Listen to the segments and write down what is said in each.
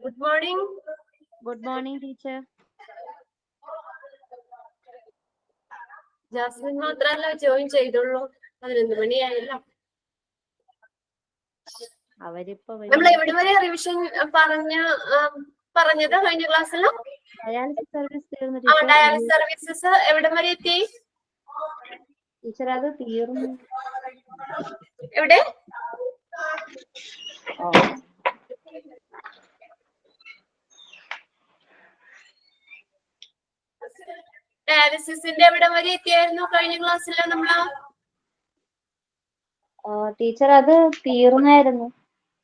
Good morning. Good morning, teacher. Jasmine മാത്രല്ല join ചെയ്തുള്ളൂ. 11 മണിയായല്ലോ. അവരിപ്പോ നമ്മൾ എവിടെ വരെ റിവിഷൻ പറഞ്ഞത് കഴിഞ്ഞ ക്ലാസ്സിലോ? ഡയാലിസിസ് സർവീസ് തീർന്നു ഡയാലിസിസ് സർവീസസ് എവിടെ വരെ എത്തി ടീച്ചർ? അത് തീർന്നു. എവിടെ? ഡയാലിസിസിന്റെ എവിടെ വരെ എത്തിയായിരുന്നു കഴിഞ്ഞ ക്ലാസ്സിൽ നമ്മള്? ടീച്ചർ അത്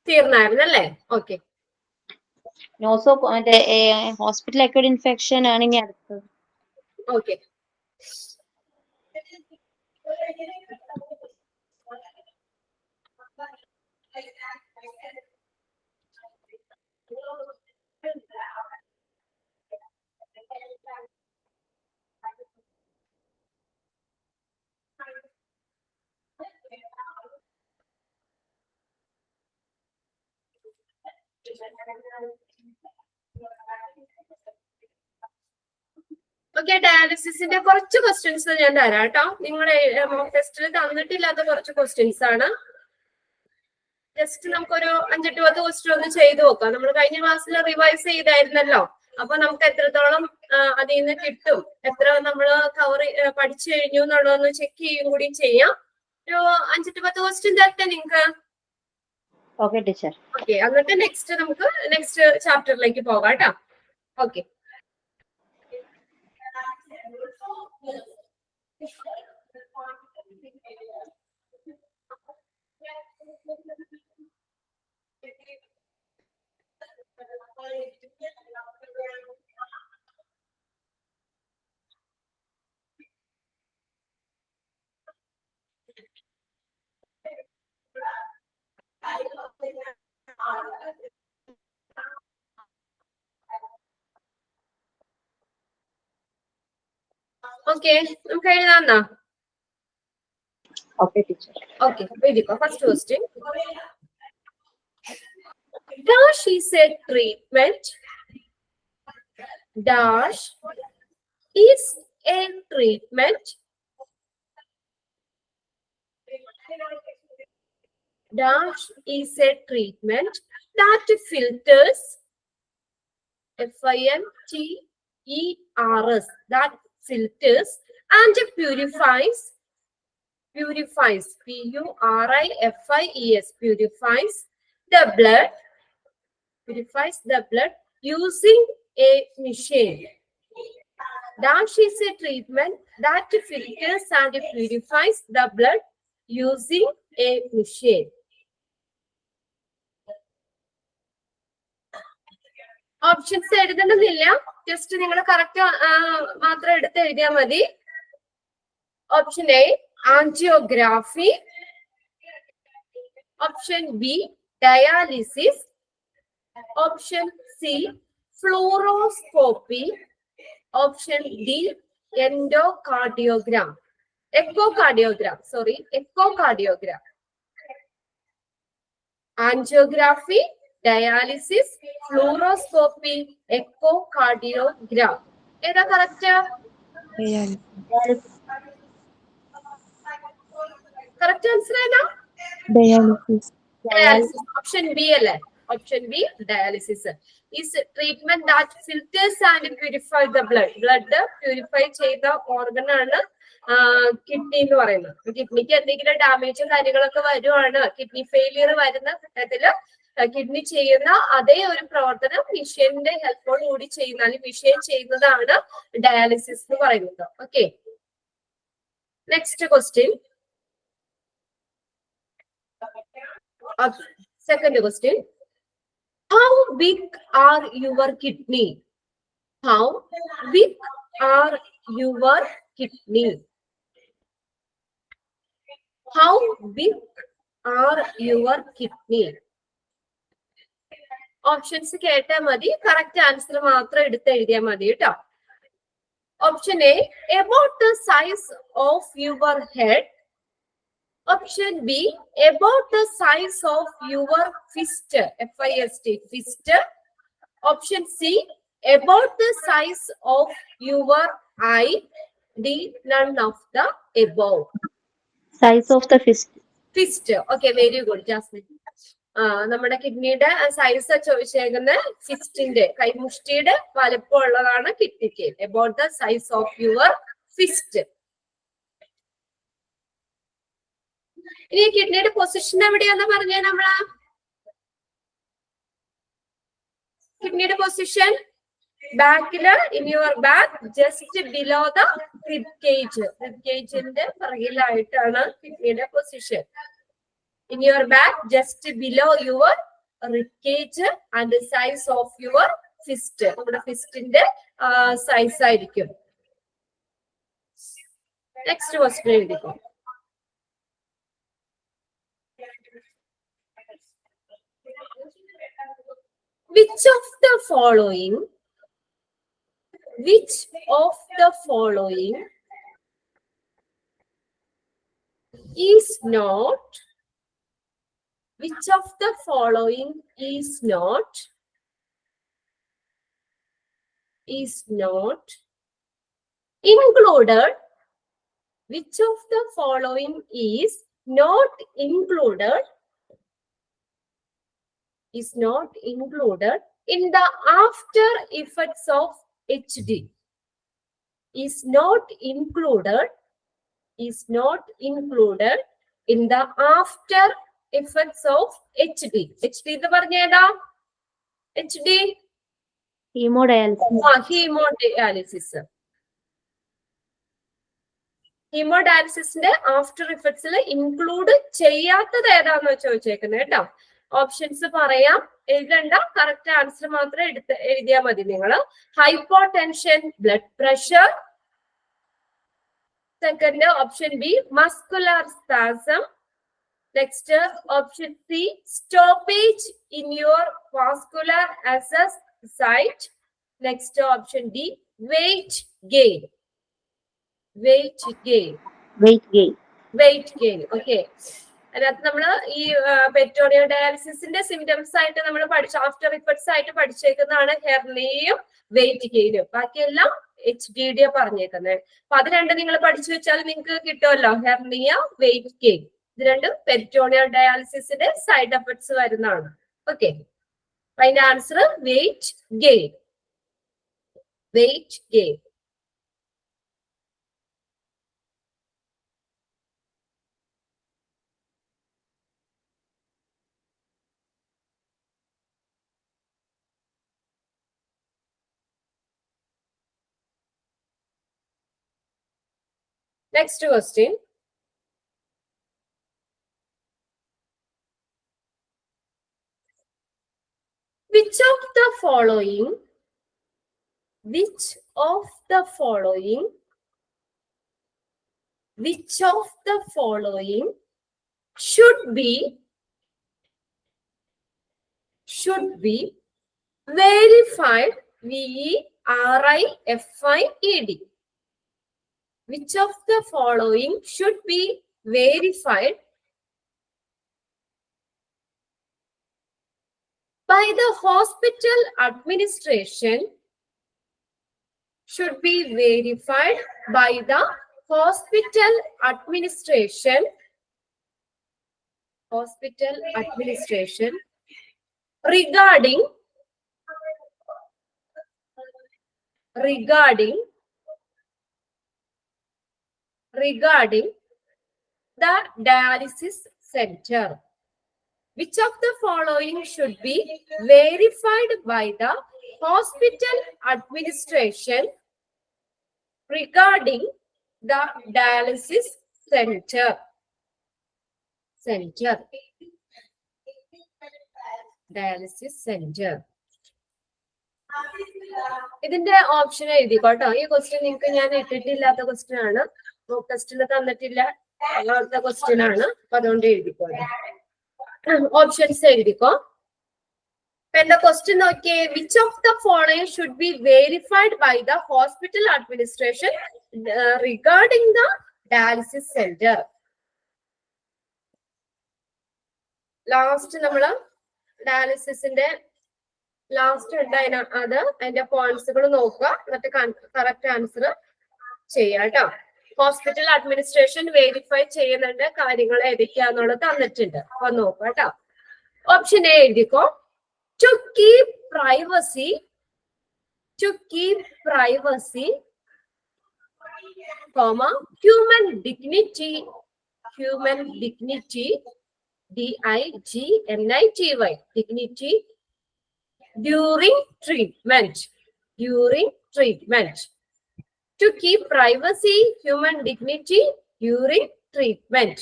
തീർന്നായിരുന്നല്ലേ? ഓക്കെ. നോസോ മറ്റേ ഹോസ്പിറ്റൽ അക്യൂട്ട് ഇൻഫെക്ഷൻ ആണ് ഇനി അടുത്തത്. ഓക്കെ. ഓക്കെ, ഡയാലിസിസിന്റെ കുറച്ച് ക്വസ്റ്റ്യൻസ് ഞാൻ തരാം കേട്ടോ. നിങ്ങളുടെ മോക്ക് ടെസ്റ്റിൽ തന്നിട്ടില്ലാത്ത കുറച്ച് ക്വസ്റ്റ്യൻസ് ആണ്. ജസ്റ്റ് നമുക്കൊരു 5-10 ക്വസ്റ്റ്യൻ ഒന്ന് ചെയ്തു നോക്കാം. നമ്മൾ കഴിഞ്ഞ ക്ലാസ്സിൽ റിവൈസ് ചെയ്തായിരുന്നല്ലോ. അപ്പൊ നമുക്ക് എത്രത്തോളം അതിൽ നിന്ന് കിട്ടും, എത്ര നമ്മൾ പഠിച്ചു കഴിഞ്ഞു എന്നുള്ളതൊന്ന് ചെക്ക് ചെയ്യും കൂടി ചെയ്യാം. ഒരു 5-10 ക്വസ്റ്റ്യൻ തരട്ടെ നിങ്ങൾക്ക്? Okay teacher. ഓക്കെ, എന്നിട്ട് നമുക്ക് നെക്സ്റ്റ് ചാപ്റ്ററിലേക്ക് പോകാം കേട്ടോ. ഓക്കെ. ഓക്കെ, നമുക്ക് എഴുതാന്നാ? Okay teacher. ഓക്കെ, എഴുതിക്കോ. First question. Dash is a treatment. Dash is a treatment. Dash is a treatment that filters, FILTERS, that filters and purifies, PURIFIES, purifies the blood, using a machine. Dash is a treatment that filters and purifies the blood using a machine. Options എഴുതണമെന്നില്ല, just നിങ്ങൾ correct മാത്രം എടുത്ത് എഴുതിയാൽ മതി. Option A angiography, option B dialysis, option C fluoroscopy, option D echocardiogram. Angiography, dialysis, fluoroscopy, echocardiogram. ഏതാ correct? Correct answer ഏതാ? Dialysis. Option B അല്ലേ? Option B dialysis is treatment that filters and purify the blood. Blood purify ചെയ്ത organ ആണ് kidney എന്ന് പറയുന്നത്. കിഡ്നിക്ക് എന്തെങ്കിലും ഡാമേജും കാര്യങ്ങളൊക്കെ വരുവാണ്, കിഡ്നി ഫെയിലിയർ വരുന്ന ഘട്ടത്തില് കിഡ്നി ചെയ്യുന്ന അതേ ഒരു പ്രവർത്തനം മിഷ്യന്റെ ഹെൽപ്പോട് കൂടി ചെയ്യുന്ന, അല്ലെങ്കിൽ മിഷ്യൻ ചെയ്യുന്നതാണ് ഡയാലിസിസ് എന്ന് പറയുന്നത്. Okay, next question. Second question. How big are your kidney? How big are your kidney? How big are your kidney? Options കേട്ടാൽ മതി, കറക്റ്റ് ആൻസർ മാത്രം എടുത്ത് എഴുതിയാൽ മതി കേട്ടോ. Option A, about the size of your head. Option B, about the size of your fist, F-I-S-T, fist. Option C, about the size of your eye. D, none of the above. Size of the fist. Fist. Okay, very good, Jasmine. നമ്മുടെ കിഡ്നിയുടെ size ചോദിച്ചേക്കുന്ന ഫിസ്റ്റിന്റെ കൈമുഷ്ടിയുടെ വലുപ്പമുള്ളതാണ് കിഡ്നിക്ക്. About the size of your fist. ഇനി കിഡ്നിയുടെ position എവിടെയാന്ന് പറഞ്ഞ നമ്മള് കിഡ്നിയുടെ പൊസിഷൻ ബാക്കില് in your back just below the rib cage. Rib കേജിന്റെ പുറകിലായിട്ടാണ് കിഡ്നിയുടെ position. In your back, just below your rib cage and the size of your fist. നമ്മുടെ ഫിസ്റ്റിന്റെ സൈസ് ആയിരിക്കും. നെക്സ്റ്റ് ക്വസ്റ്റ്യൻ എഴുതിക്കോ. Which of the following is not included? Which of the following is not included in the after effects of HD? Is not included in the after effects of HD. HD എന്ന് പറഞ്ഞ ഏതാ? HD hemodialysis. ഹീമോഡയാലിസിന്റെ after ഇഫക്ട്സിൽ include ചെയ്യാത്തത് ഏതാന്ന് ചോദിച്ചേക്കുന്നത് കേട്ടോ. Options പറയാം, എഴുതണ്ട, correct answer മാത്രം എഴുതിയാൽ മതി നിങ്ങൾ. Hypotension, blood pressure. Second option B, muscular spasm. Next, option C, stoppage in your vascular access site. Next, option D, weight gain. Okay. അതിനകത്ത് നമ്മൾ ഈ പെരിറ്റോണിയൽ ഡയാലിസിസിന്റെ സിംറ്റംസ് ആയിട്ട് നമ്മൾ പഠിച്ച ആഫ്റ്റർ ഇഫക്ട്സ് ആയിട്ട് പഠിച്ചേക്കുന്നതാണ് ഹെർണിയയും വെയിറ്റ് ഗെയിനും. ബാക്കിയെല്ലാം HDD പറഞ്ഞേക്കുന്നത്. അപ്പൊ അത് രണ്ടും നിങ്ങൾ പഠിച്ചു വെച്ചാൽ നിങ്ങൾക്ക് കിട്ടുമല്ലോ, ഹെർണിയ, വെയിറ്റ് ഗെയിൻ. ഇത് രണ്ടും പെരിറ്റോണിയൽ ഡയാലിസിസിന്റെ സൈഡ് എഫക്ട്സ് വരുന്നതാണ്. ഓക്കെ, അതിന്റെ answer weight gain. Next question. Which of the following should be verified, VERIFIED? Which of the following should be verified by the hospital administration? Should be verified by the hospital administration. Regarding the dialysis center. Which of the following should be verified by the hospital administration regarding the dialysis center? Dialysis center. ഇതിന്റെ option എഴുതിക്കോട്ടോ. ഈ question നിങ്ങൾക്ക് ഞാൻ ഇട്ടിട്ടില്ലാത്ത question ആണ്, ടെസ്റ്റിൽ തന്നിട്ടില്ല question ആണ്, അപ്പൊ അതുകൊണ്ട് എഴുതിക്കോ. ഓപ്ഷൻസ് എഴുതിക്കോ. And the question, okay, which of the following should be verified by the hospital administration regarding the dialysis center? Last നമ്മള് ഡയാലിസിന്റെ ലാസ്റ്റ് ഉണ്ടായിരുന്ന അത് അതിന്റെ പോയിന്റ്സുകൾ നോക്കുക, എന്നിട്ട് കറക്റ്റ് ആൻസർ ചെയ്യാം കേട്ടോ. ഹോസ്പിറ്റൽ അഡ്മിനിസ്ട്രേഷൻ വെരിഫൈ ചെയ്യുന്നുണ്ട്, കാര്യങ്ങൾ ഏതൊക്കെയാന്നുള്ളത് തന്നിട്ടുണ്ട്, അപ്പൊ നോക്കാം കേട്ടോ. ഓപ്ഷൻ എ എഴുതിക്കോ. To keep privacy, comma, human dignity, dignity, dignity, during treatment. To keep privacy, human dignity during treatment.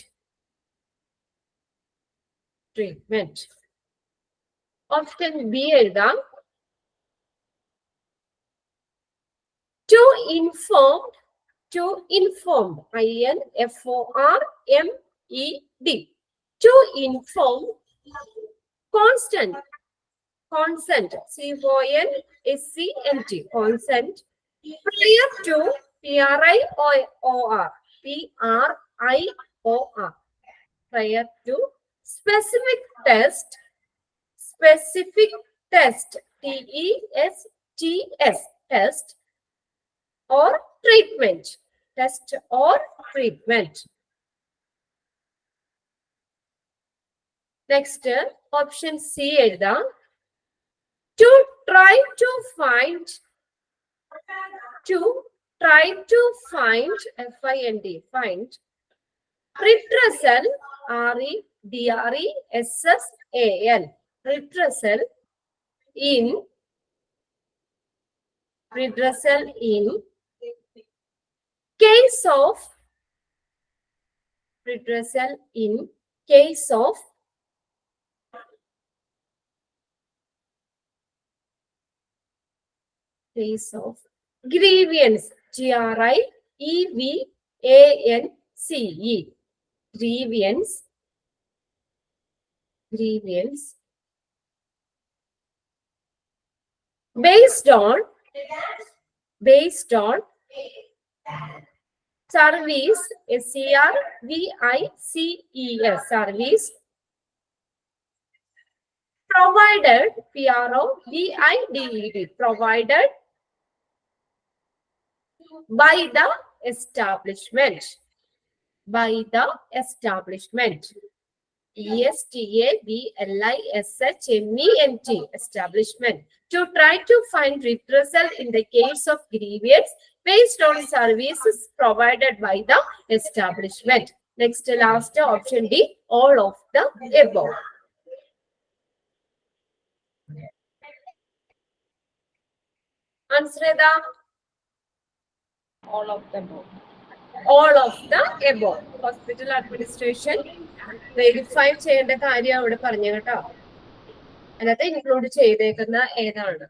Option B എഴുതാം. To inform, INFORMED, to inform, consent, CONSENT, consent, prior to, PRIOR, prior to, specific test, TESTS, test or treatment, Next, option C എഴുതാം. To try to find, find redressal, REDRESSAL, redressal in case of, grievance, GRIEVANCE, grievance, based on service, SERVICES, service provided, PROVIDED, provided by the establishment, establishment, establishment. To try to find redressal in the case of grievance based on services provided by the establishment. Next, last option D, all of the above. Answer the all of the above. Hospital administration verify ചെയ്യേണ്ട കാര്യം അവിടെ പറഞ്ഞു കേട്ടോ. അതിനകത്ത് include ചെയ്തേക്കുന്ന ഏതാണ്?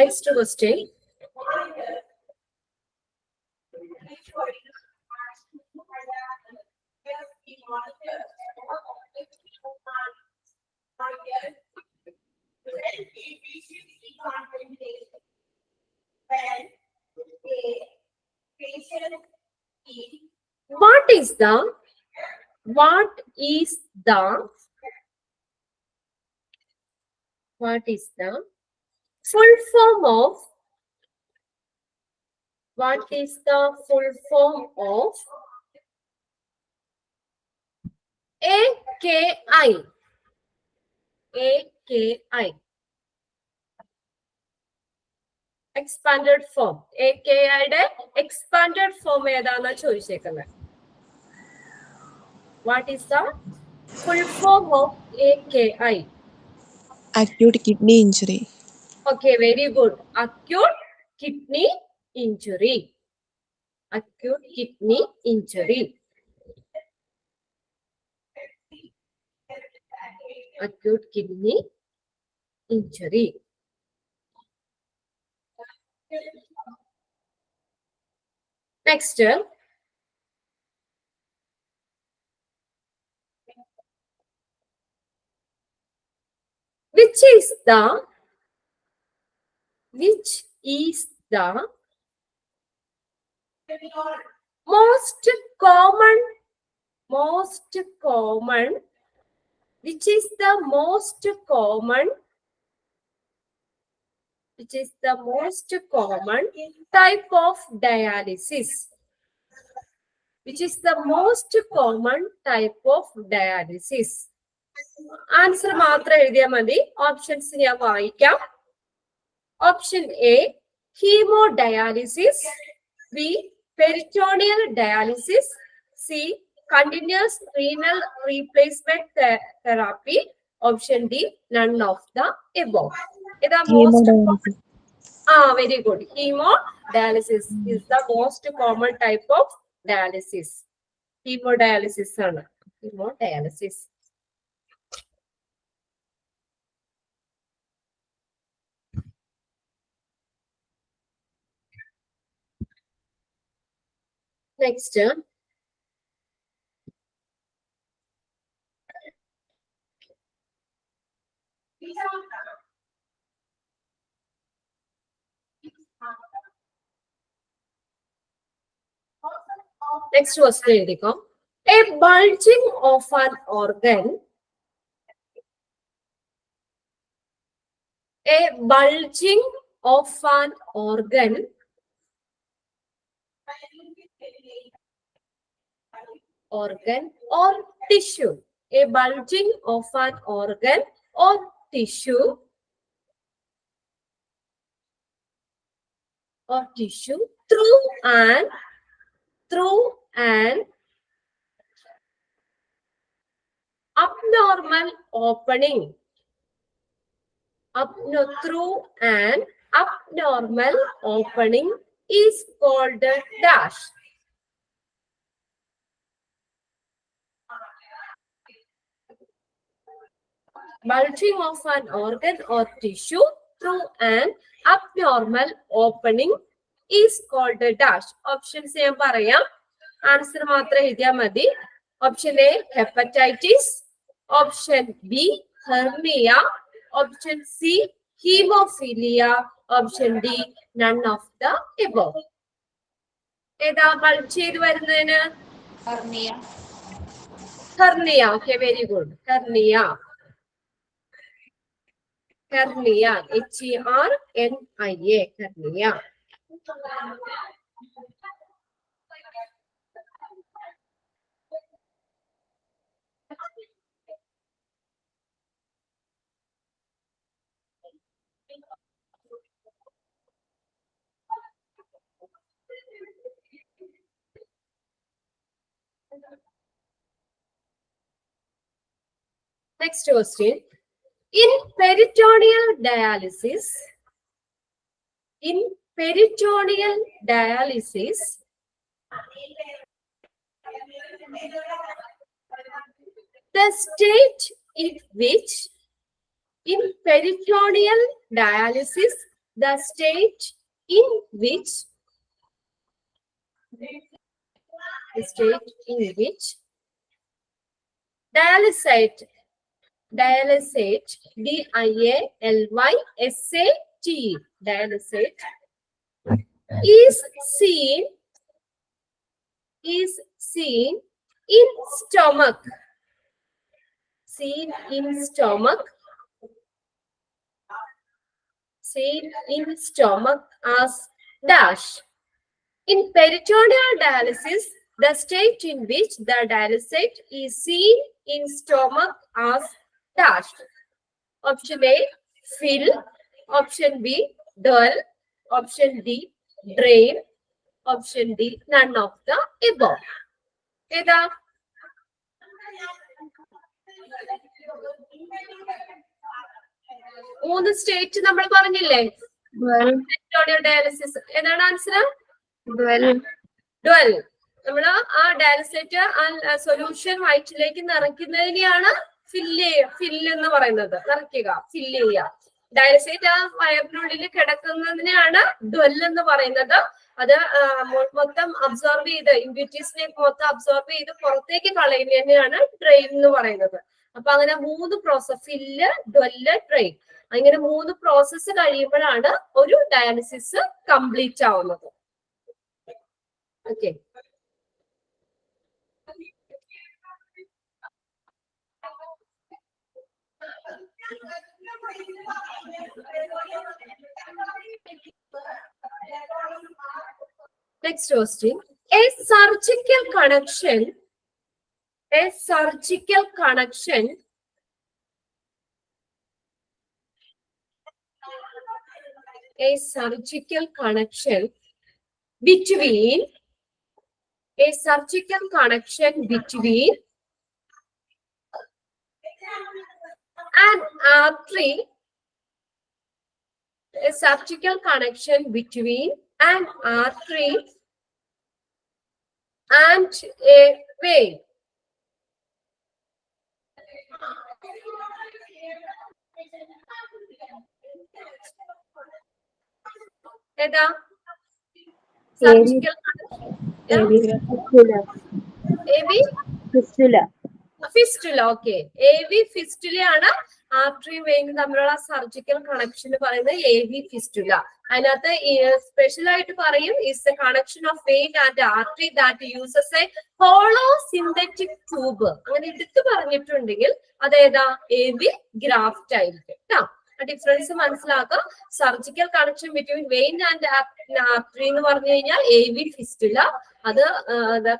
Next question. What is the full form of AKI? Expanded form. AKI യുടെ expanded form ഏതാണെന്നാ ചോദിച്ചേക്കുന്നത്. What is the full form of AKI? Acute kidney injury. Okay, very good. Acute kidney injury. acute kidney injury. Next, which is the most common which is the most common type of dialysis? Which is the most common type of dialysis? Answer മാത്രം എഴുതിയാൽ മതി. Options ഞാൻ വായിക്കാം. Option A hemodialysis, B peritoneal dialysis, C continuous renal replacement therapy, option D none of the above. ഏതാ most? Very good. Hemodialysis is the most common type of dialysis. Hemodialysis ആണ്. Hemodialysis. Next, question എഴുതിക്കോ. A bulging of an organ, or tissue, a bulging of an organ or tissue through an abnormal opening, is called dash. Bulging of an organ or tissue through an abnormal opening is called dash. Options ഞാൻ പറയാം. Answer മാത്രം എഴുതിയാൽ മതി. Option A hepatitis, option B hernia, option C haemophilia, option D none of the above. ഏതാ bulge ചെയ്ത് വരുന്നതിന്? Hernia. Okay, very good. Hernia, hernia, HERNIA, hernia. Next question. In peritoneal dialysis, the state in which dialysate, dialysate, dialysate is seen in stomach, as dash. In peritoneal dialysis, the state in which the dialysate is seen in stomach as dash. Option A, fill. Option B, dull. Option D, drain. Option D, none of the above. ഏതാ? മൂന്ന് state നമ്മൾ പറഞ്ഞില്ലേ? Peritoneal dialysis. ഏതാണ് answer? Dual. നമ്മൾ ആ dialysate ആ solution വയറ്റിലേക്ക് നിറയ്ക്കുന്നതിനെയാണ് fill എന്ന് പറയുന്നത് നിറയ്ക്കുക, ഫില്ല് ചെയ്യുക. ഡയാലിസിസ് ആ വയറിനുള്ളിൽ കിടക്കുന്നതിനെയാണ് ഡ്വെൽ എന്ന് പറയുന്നത്. അത് മൊത്തം അബ്സോർബ് ചെയ്ത് ഇമ്പ്യൂരിറ്റീസിനെ മൊത്തം അബ്സോർബ് ചെയ്ത് പുറത്തേക്ക് കളയുന്നതിനെയാണ് ഡ്രെയിൻ എന്ന് പറയുന്നത്. അപ്പൊ അങ്ങനെ 3 പ്രോസസ്, ഫില്ല്, ഡ്വെല്ല്, ഡ്രെയിൻ, അങ്ങനെ 3 പ്രോസസ്സ് കഴിയുമ്പോഴാണ് ഒരു ഡയാലിസിസ് കംപ്ലീറ്റ് ആവുന്നത്. Okay. Next question. A surgical connection between an artery, a surgical connection between an artery and a vein. ഏതാ സർജിക്കൽ ഫിസ്റ്റുല? ഓക്കെ, AV ഫിസ്റ്റുലയാണ് ആർട്ടറി വെയിൻ തമ്മിലുള്ള സർജിക്കൽ കണക്ഷൻ പറയുന്നത് AV fistula. അതിനകത്ത് സ്പെഷ്യൽ ആയിട്ട് പറയും is the connection of vein and artery that uses a hollow synthetic tube. അങ്ങനെ എടുത്തു പറഞ്ഞിട്ടുണ്ടെങ്കിൽ അതേതാ AV ഗ്രാഫ്റ്റ് ആയിരിക്കും കേട്ടോ. ഡിഫറൻസ് മനസ്സിലാക്കുക. Surgical connection between vein and artery എന്ന് പറഞ്ഞു കഴിഞ്ഞാൽ AV ഫിസ്റ്റുല. അത്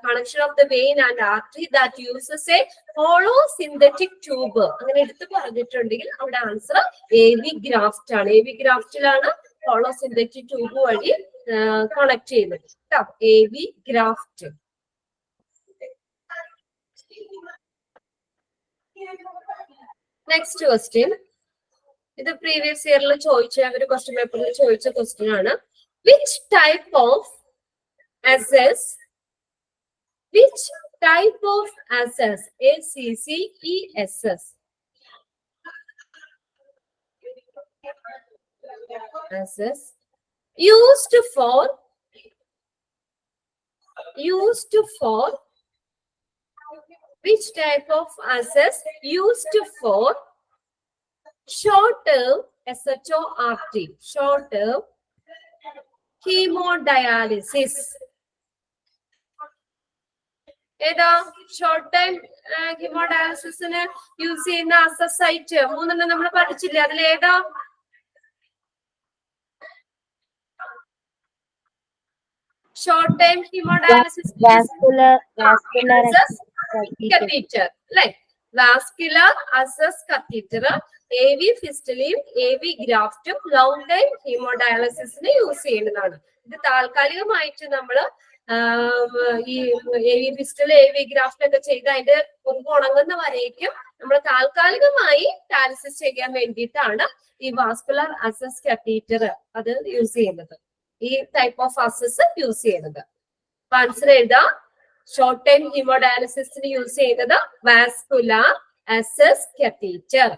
connection of the vein and artery that uses a hollow synthetic tube. അങ്ങനെ എടുത്ത് പറഞ്ഞിട്ടുണ്ടെങ്കിൽ അവിടെ ആൻസർ AV ഗ്രാഫ്റ്റ് ആണ്. AV ഗ്രാഫ്റ്റിലാണ് ഹോളോ സിന്തറ്റിക് ട്യൂബ് വഴി കണക്ട് ചെയ്യുന്നത് കേട്ടോ. AV graft. Next question. ഇത് പ്രീവിയസ് ഇയറിൽ ചോദിച്ച ഒരു ക്വസ്റ്റ്യൻ പേപ്പറിൽ ചോദിച്ച ക്വസ്റ്റ്യൻ ആണ്. Which type of access, ACCESS, used for which type of access used for short-term SHORT, short-term hemodialysis? ഏതാ ഷോർട്ട് ടൈം ഹീമോഡയാലിസിസിന് യൂസ് ചെയ്യുന്ന അസസൈറ്റ്? 3 നമ്മൾ പഠിച്ചില്ലേ, അതിലേതാ? ഷോർട്ട് ടൈം ഹീമോഡയാലിസിസ് catheter അല്ലെ? വാസ്കുലർ അസസ് കത്തീറ്റർ, AV ഫിസ്റ്റുലയും AV ഗ്രാഫ്റ്റും ലോങ് ടൈം ഹീമോഡയാലിസിസിന് യൂസ് ചെയ്യുന്നതാണ്. ഇത് താൽക്കാലികമായിട്ട് നമ്മള് ഈ AV ഫിസ്റ്റുല AV ഗ്രാഫ്റ്റ് ഒക്കെ ചെയ്ത് അതിന്റെ മുമ്പ് ഉണങ്ങുന്ന വരേക്കും നമ്മൾ താൽക്കാലികമായി ഡയാലിസിസ് ചെയ്യാൻ വേണ്ടിയിട്ടാണ് ഈ വാസ്കുലർ അസസ് കത്തീറ്റർ അത് യൂസ് ചെയ്യുന്നത്. ഈ ടൈപ്പ് ഓഫ് അസസ് യൂസ് ചെയ്യുന്നത്. ആൻസർ എഴുതാം. ഷോർട്ട് ടൈം ഹീമോഡയാലിസിസിന് യൂസ് ചെയ്യുന്നത് വാസ്കുലർ അസസ് കത്തീറ്റർ.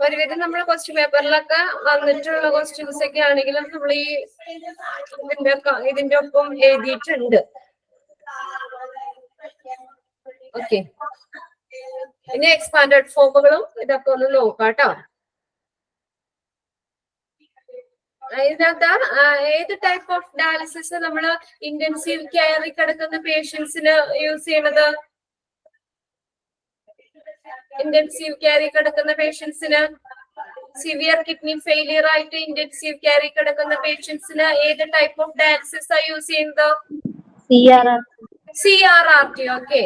ഒരുവിധം നമ്മുടെ ക്വസ്റ്റ്യൻ പേപ്പറിലൊക്കെ വന്നിട്ടുള്ള ക്വസ്റ്റ്യൻസ് ഒക്കെ ആണെങ്കിലും നമ്മൾ ഈ ഇതിന്റെ ഒപ്പം എഴുതിയിട്ടുണ്ട്. ഓക്കെ, ഇനി എക്സ്പാൻഡഡ് ഫോമുകളും ഇതൊക്കെ ഒന്ന് നോക്കാം കേട്ടോ. ഇതിനകത്ത് ഏത് ടൈപ്പ് ഓഫ് ഡയാലിസിസ് നമ്മൾ ഇന്റൻസീവ് കെയറിൽ കിടക്കുന്ന പേഷ്യൻസിന് യൂസ് ചെയ്യണത്? ഇന്റൻസീവ് കെയറിൽ കിടക്കുന്ന പേഷ്യൻസിന്, സിവിയർ കിഡ്നി ഫെയിലിയർ ആയിട്ട് ഇന്റൻസീവ് കെയറിൽ കിടക്കുന്ന പേഷ്യൻസിന് ഏത് ടൈപ്പ് ഓഫ് ഡയാലിസിസ് യൂസ് ചെയ്യുന്നത്? CRRT. ഓക്കെ,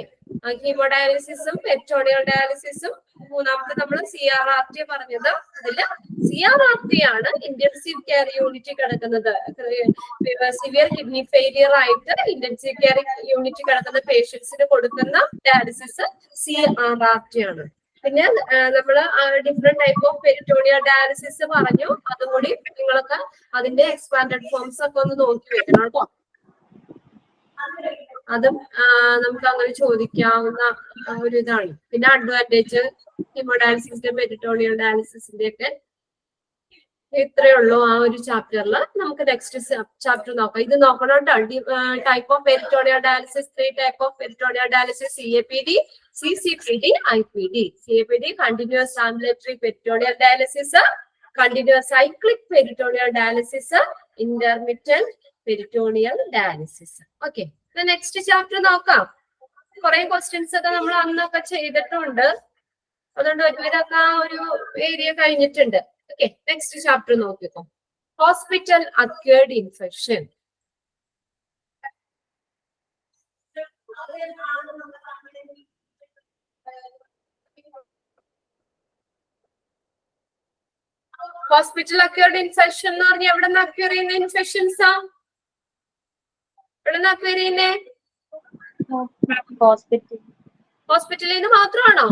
ഹീമോഡയാലിസിസും പെരിറ്റോണിയൽ ഡയാലിസിസും മൂന്നാമത്തെ നമ്മൾ CRRT പറഞ്ഞത്. അതില് CRRT ആണ് ഇന്റൻസീവ് കെയർ യൂണിറ്റ് കിടക്കുന്നത്. സിവിയർ കിഡ്നി ഫെയിലിയർ ആയിട്ട് ഇന്റൻസീവ് കെയർ യൂണിറ്റ് കിടക്കുന്ന പേഷ്യൻസിന് കൊടുക്കുന്ന ഡയാലിസിസ് CRRT ആണ്. പിന്നെ നമ്മള് different type of peritoneal dialysis പറഞ്ഞു. അതും കൂടി നിങ്ങളൊക്കെ അതിന്റെ എക്സ്പാൻഡഡ് ഫോംസ് ഒക്കെ ഒന്ന് നോക്കി വെക്കണം കേട്ടോ. അതും നമുക്ക് അങ്ങനെ ചോദിക്കാവുന്ന ഒരു ഇതാണ്. പിന്നെ അഡ്വാൻറ്റേജ് ഹീമോഡയാലിസിസിന്റെ പെരിറ്റോണിയൽ ഡയാലിസിസിന്റെ ഒക്കെ ഇത്രയേ ഉള്ളൂ ആ ഒരു ചാപ്റ്ററിൽ. നമുക്ക് നെക്സ്റ്റ് ചാപ്റ്റർ നോക്കാം. ഇത് നോക്കണം കേട്ടോ. Type of peritoneal dialysis, 3 type of peritoneal dialysis: CAPD, CCPD, IPD. CAPD continuous ambulatory peritoneal dialysis, continuous cyclic peritoneal dialysis, intermittent peritoneal dialysis. Okay, next chapter നോക്കാം. കുറെ ക്വസ്റ്റ്യൻസ് ഒക്കെ നമ്മൾ അന്നൊക്കെ ചെയ്തിട്ടുണ്ട്. അതുകൊണ്ട് ഒരുവിധമൊക്കെ ആ ഒരു ഏരിയ കഴിഞ്ഞിട്ടുണ്ട്. ഓക്കെ, നെക്സ്റ്റ് ചാപ്റ്റർ നോക്കിക്കോ. Hospital acquired infection. Hospital acquired infection എന്ന് പറഞ്ഞാൽ എവിടെ നിന്ന് അക്വയർ ചെയ്യുന്ന ഇൻഫെക്ഷൻസാ? എവിടെ നിന്ന് അക്വയർ ചെയ്യുന്നേ? ഹോസ്പിറ്റലിൽ നിന്ന് മാത്രമാണോ?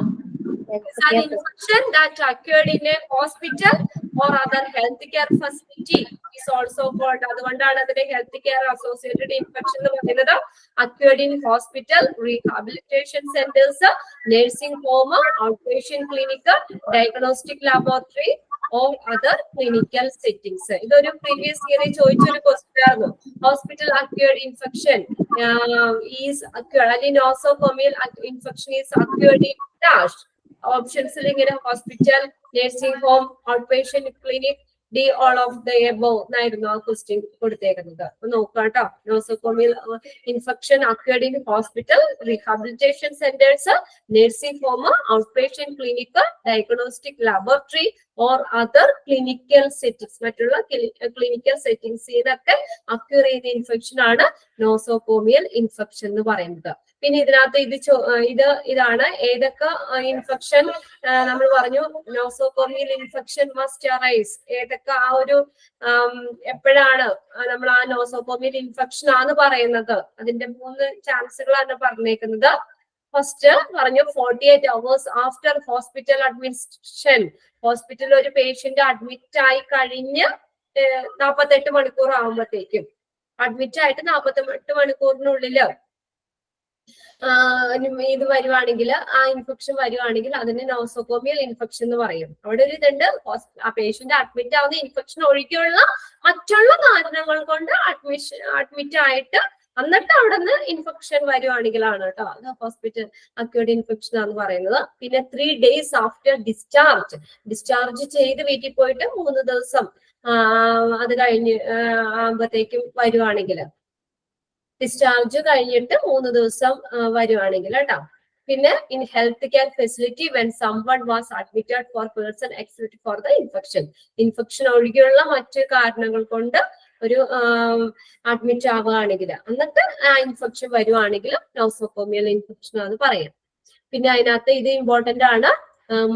An infection that occurred in a hospital or other healthcare facility is also called. അതുകൊണ്ടാണ് അതിനെ ഹെൽത്ത് കെയർ അസോസിയേറ്റഡ് ഇൻഫെക്ഷൻ എന്ന് പറയുന്നത്. Occurred in hospital, rehabilitation centers, nursing home, outpatient clinic, diagnostic laboratory or other clinical settings. ഇതൊരു previous ഇയറിൽ ചോദിച്ചൊരു question ആയിരുന്നു. Hospital acquired infection is acquired, അല്ലെങ്കിൽ nosocomial infection is acquired in dash. ഓപ്ഷൻസിൽ ഇങ്ങനെ hospital, nursing home, outpatient clinic, D all of the above എന്നായിരുന്നു ആ question കൊടുത്തേക്കുന്നത്. നോക്കാം കേട്ടോ. Nosocomial infection acquired in hospital, rehabilitation centers, nursing home, outpatient clinic, diagnostic laboratory or other clinical settings. മറ്റുള്ള clinical സെറ്റിംഗ്സിനൊക്കെ acquire ചെയ്യുന്ന ഇൻഫെക്ഷൻ ആണ് nosocomial infection എന്ന് പറയുന്നത്. പിന്നെ ഇതിനകത്ത് ഇതാണ് ഏതൊക്കെ ഇൻഫെക്ഷൻ നമ്മൾ പറഞ്ഞു. Nosocomial infection must arise. ഏതൊക്കെ ആ ഒരു എപ്പോഴാണ് നമ്മൾ ആ നോസോകോമിയൽ ഇൻഫെക്ഷൻ ആന്ന് പറയുന്നത്? അതിന്റെ 3 ചാൻസുകളാണ് പറഞ്ഞേക്കുന്നത്. ഫസ്റ്റ് പറഞ്ഞു 48 hours ആഫ്റ്റർ ഹോസ്പിറ്റൽ അഡ്മിഷൻ. ഹോസ്പിറ്റലിൽ ഒരു പേഷ്യന്റ് അഡ്മിറ്റ് ആയി കഴിഞ്ഞ് 48 മണിക്കൂർ ആകുമ്പോഴത്തേക്കും, അഡ്മിറ്റ് ആയിട്ട് 48 മണിക്കൂറിനുള്ളില് ഇത് വരുവാണെങ്കിൽ, ആ ഇൻഫെക്ഷൻ വരുവാണെങ്കിൽ അതിന് നോസോകോമിയൽ ഇൻഫെക്ഷൻ എന്ന് പറയും. അവിടെ ഒരു ഇതുണ്ട്, ആ പേഷ്യന്റ് അഡ്മിറ്റ് ആവുന്ന ഇൻഫെക്ഷൻ ഒഴികെയുള്ള മറ്റുള്ള കാരണങ്ങൾ കൊണ്ട് അഡ്മിറ്റ് ആയിട്ട് എന്നിട്ട് അവിടെ നിന്ന് ഇൻഫെക്ഷൻ വരുവാണെങ്കിലാണ് കേട്ടോ അത് ഹോസ്പിറ്റൽ അക്യൂർഡ് ഇൻഫെക്ഷൻ എന്ന് പറയുന്നത്. പിന്നെ 3 days ആഫ്റ്റർ ഡിസ്ചാർജ് ചെയ്ത് വീട്ടിൽ പോയിട്ട് 3 ദിവസം അത് കഴിഞ്ഞ് ആകുമ്പോഴത്തേക്കും വരുവാണെങ്കിൽ, ഡിസ്ചാർജ് കഴിഞ്ഞിട്ട് 3 ദിവസം വരുവാണെങ്കിൽ കേട്ടോ. പിന്നെ in health care facility when someone was admitted for person except for the infection. Infection ഒഴികെയുള്ള മറ്റു കാരണങ്ങൾ കൊണ്ട് ഒരു അഡ്മിറ്റ് ആവുകയാണെങ്കിൽ, എന്നിട്ട് ആ ഇൻഫെക്ഷൻ വരുവാണെങ്കിൽ നോസോകോമിയൽ ഇൻഫെക്ഷൻ ആണെന്ന് പറയാം. പിന്നെ അതിനകത്ത് ഇത് ഇമ്പോർട്ടന്റ് ആണ്.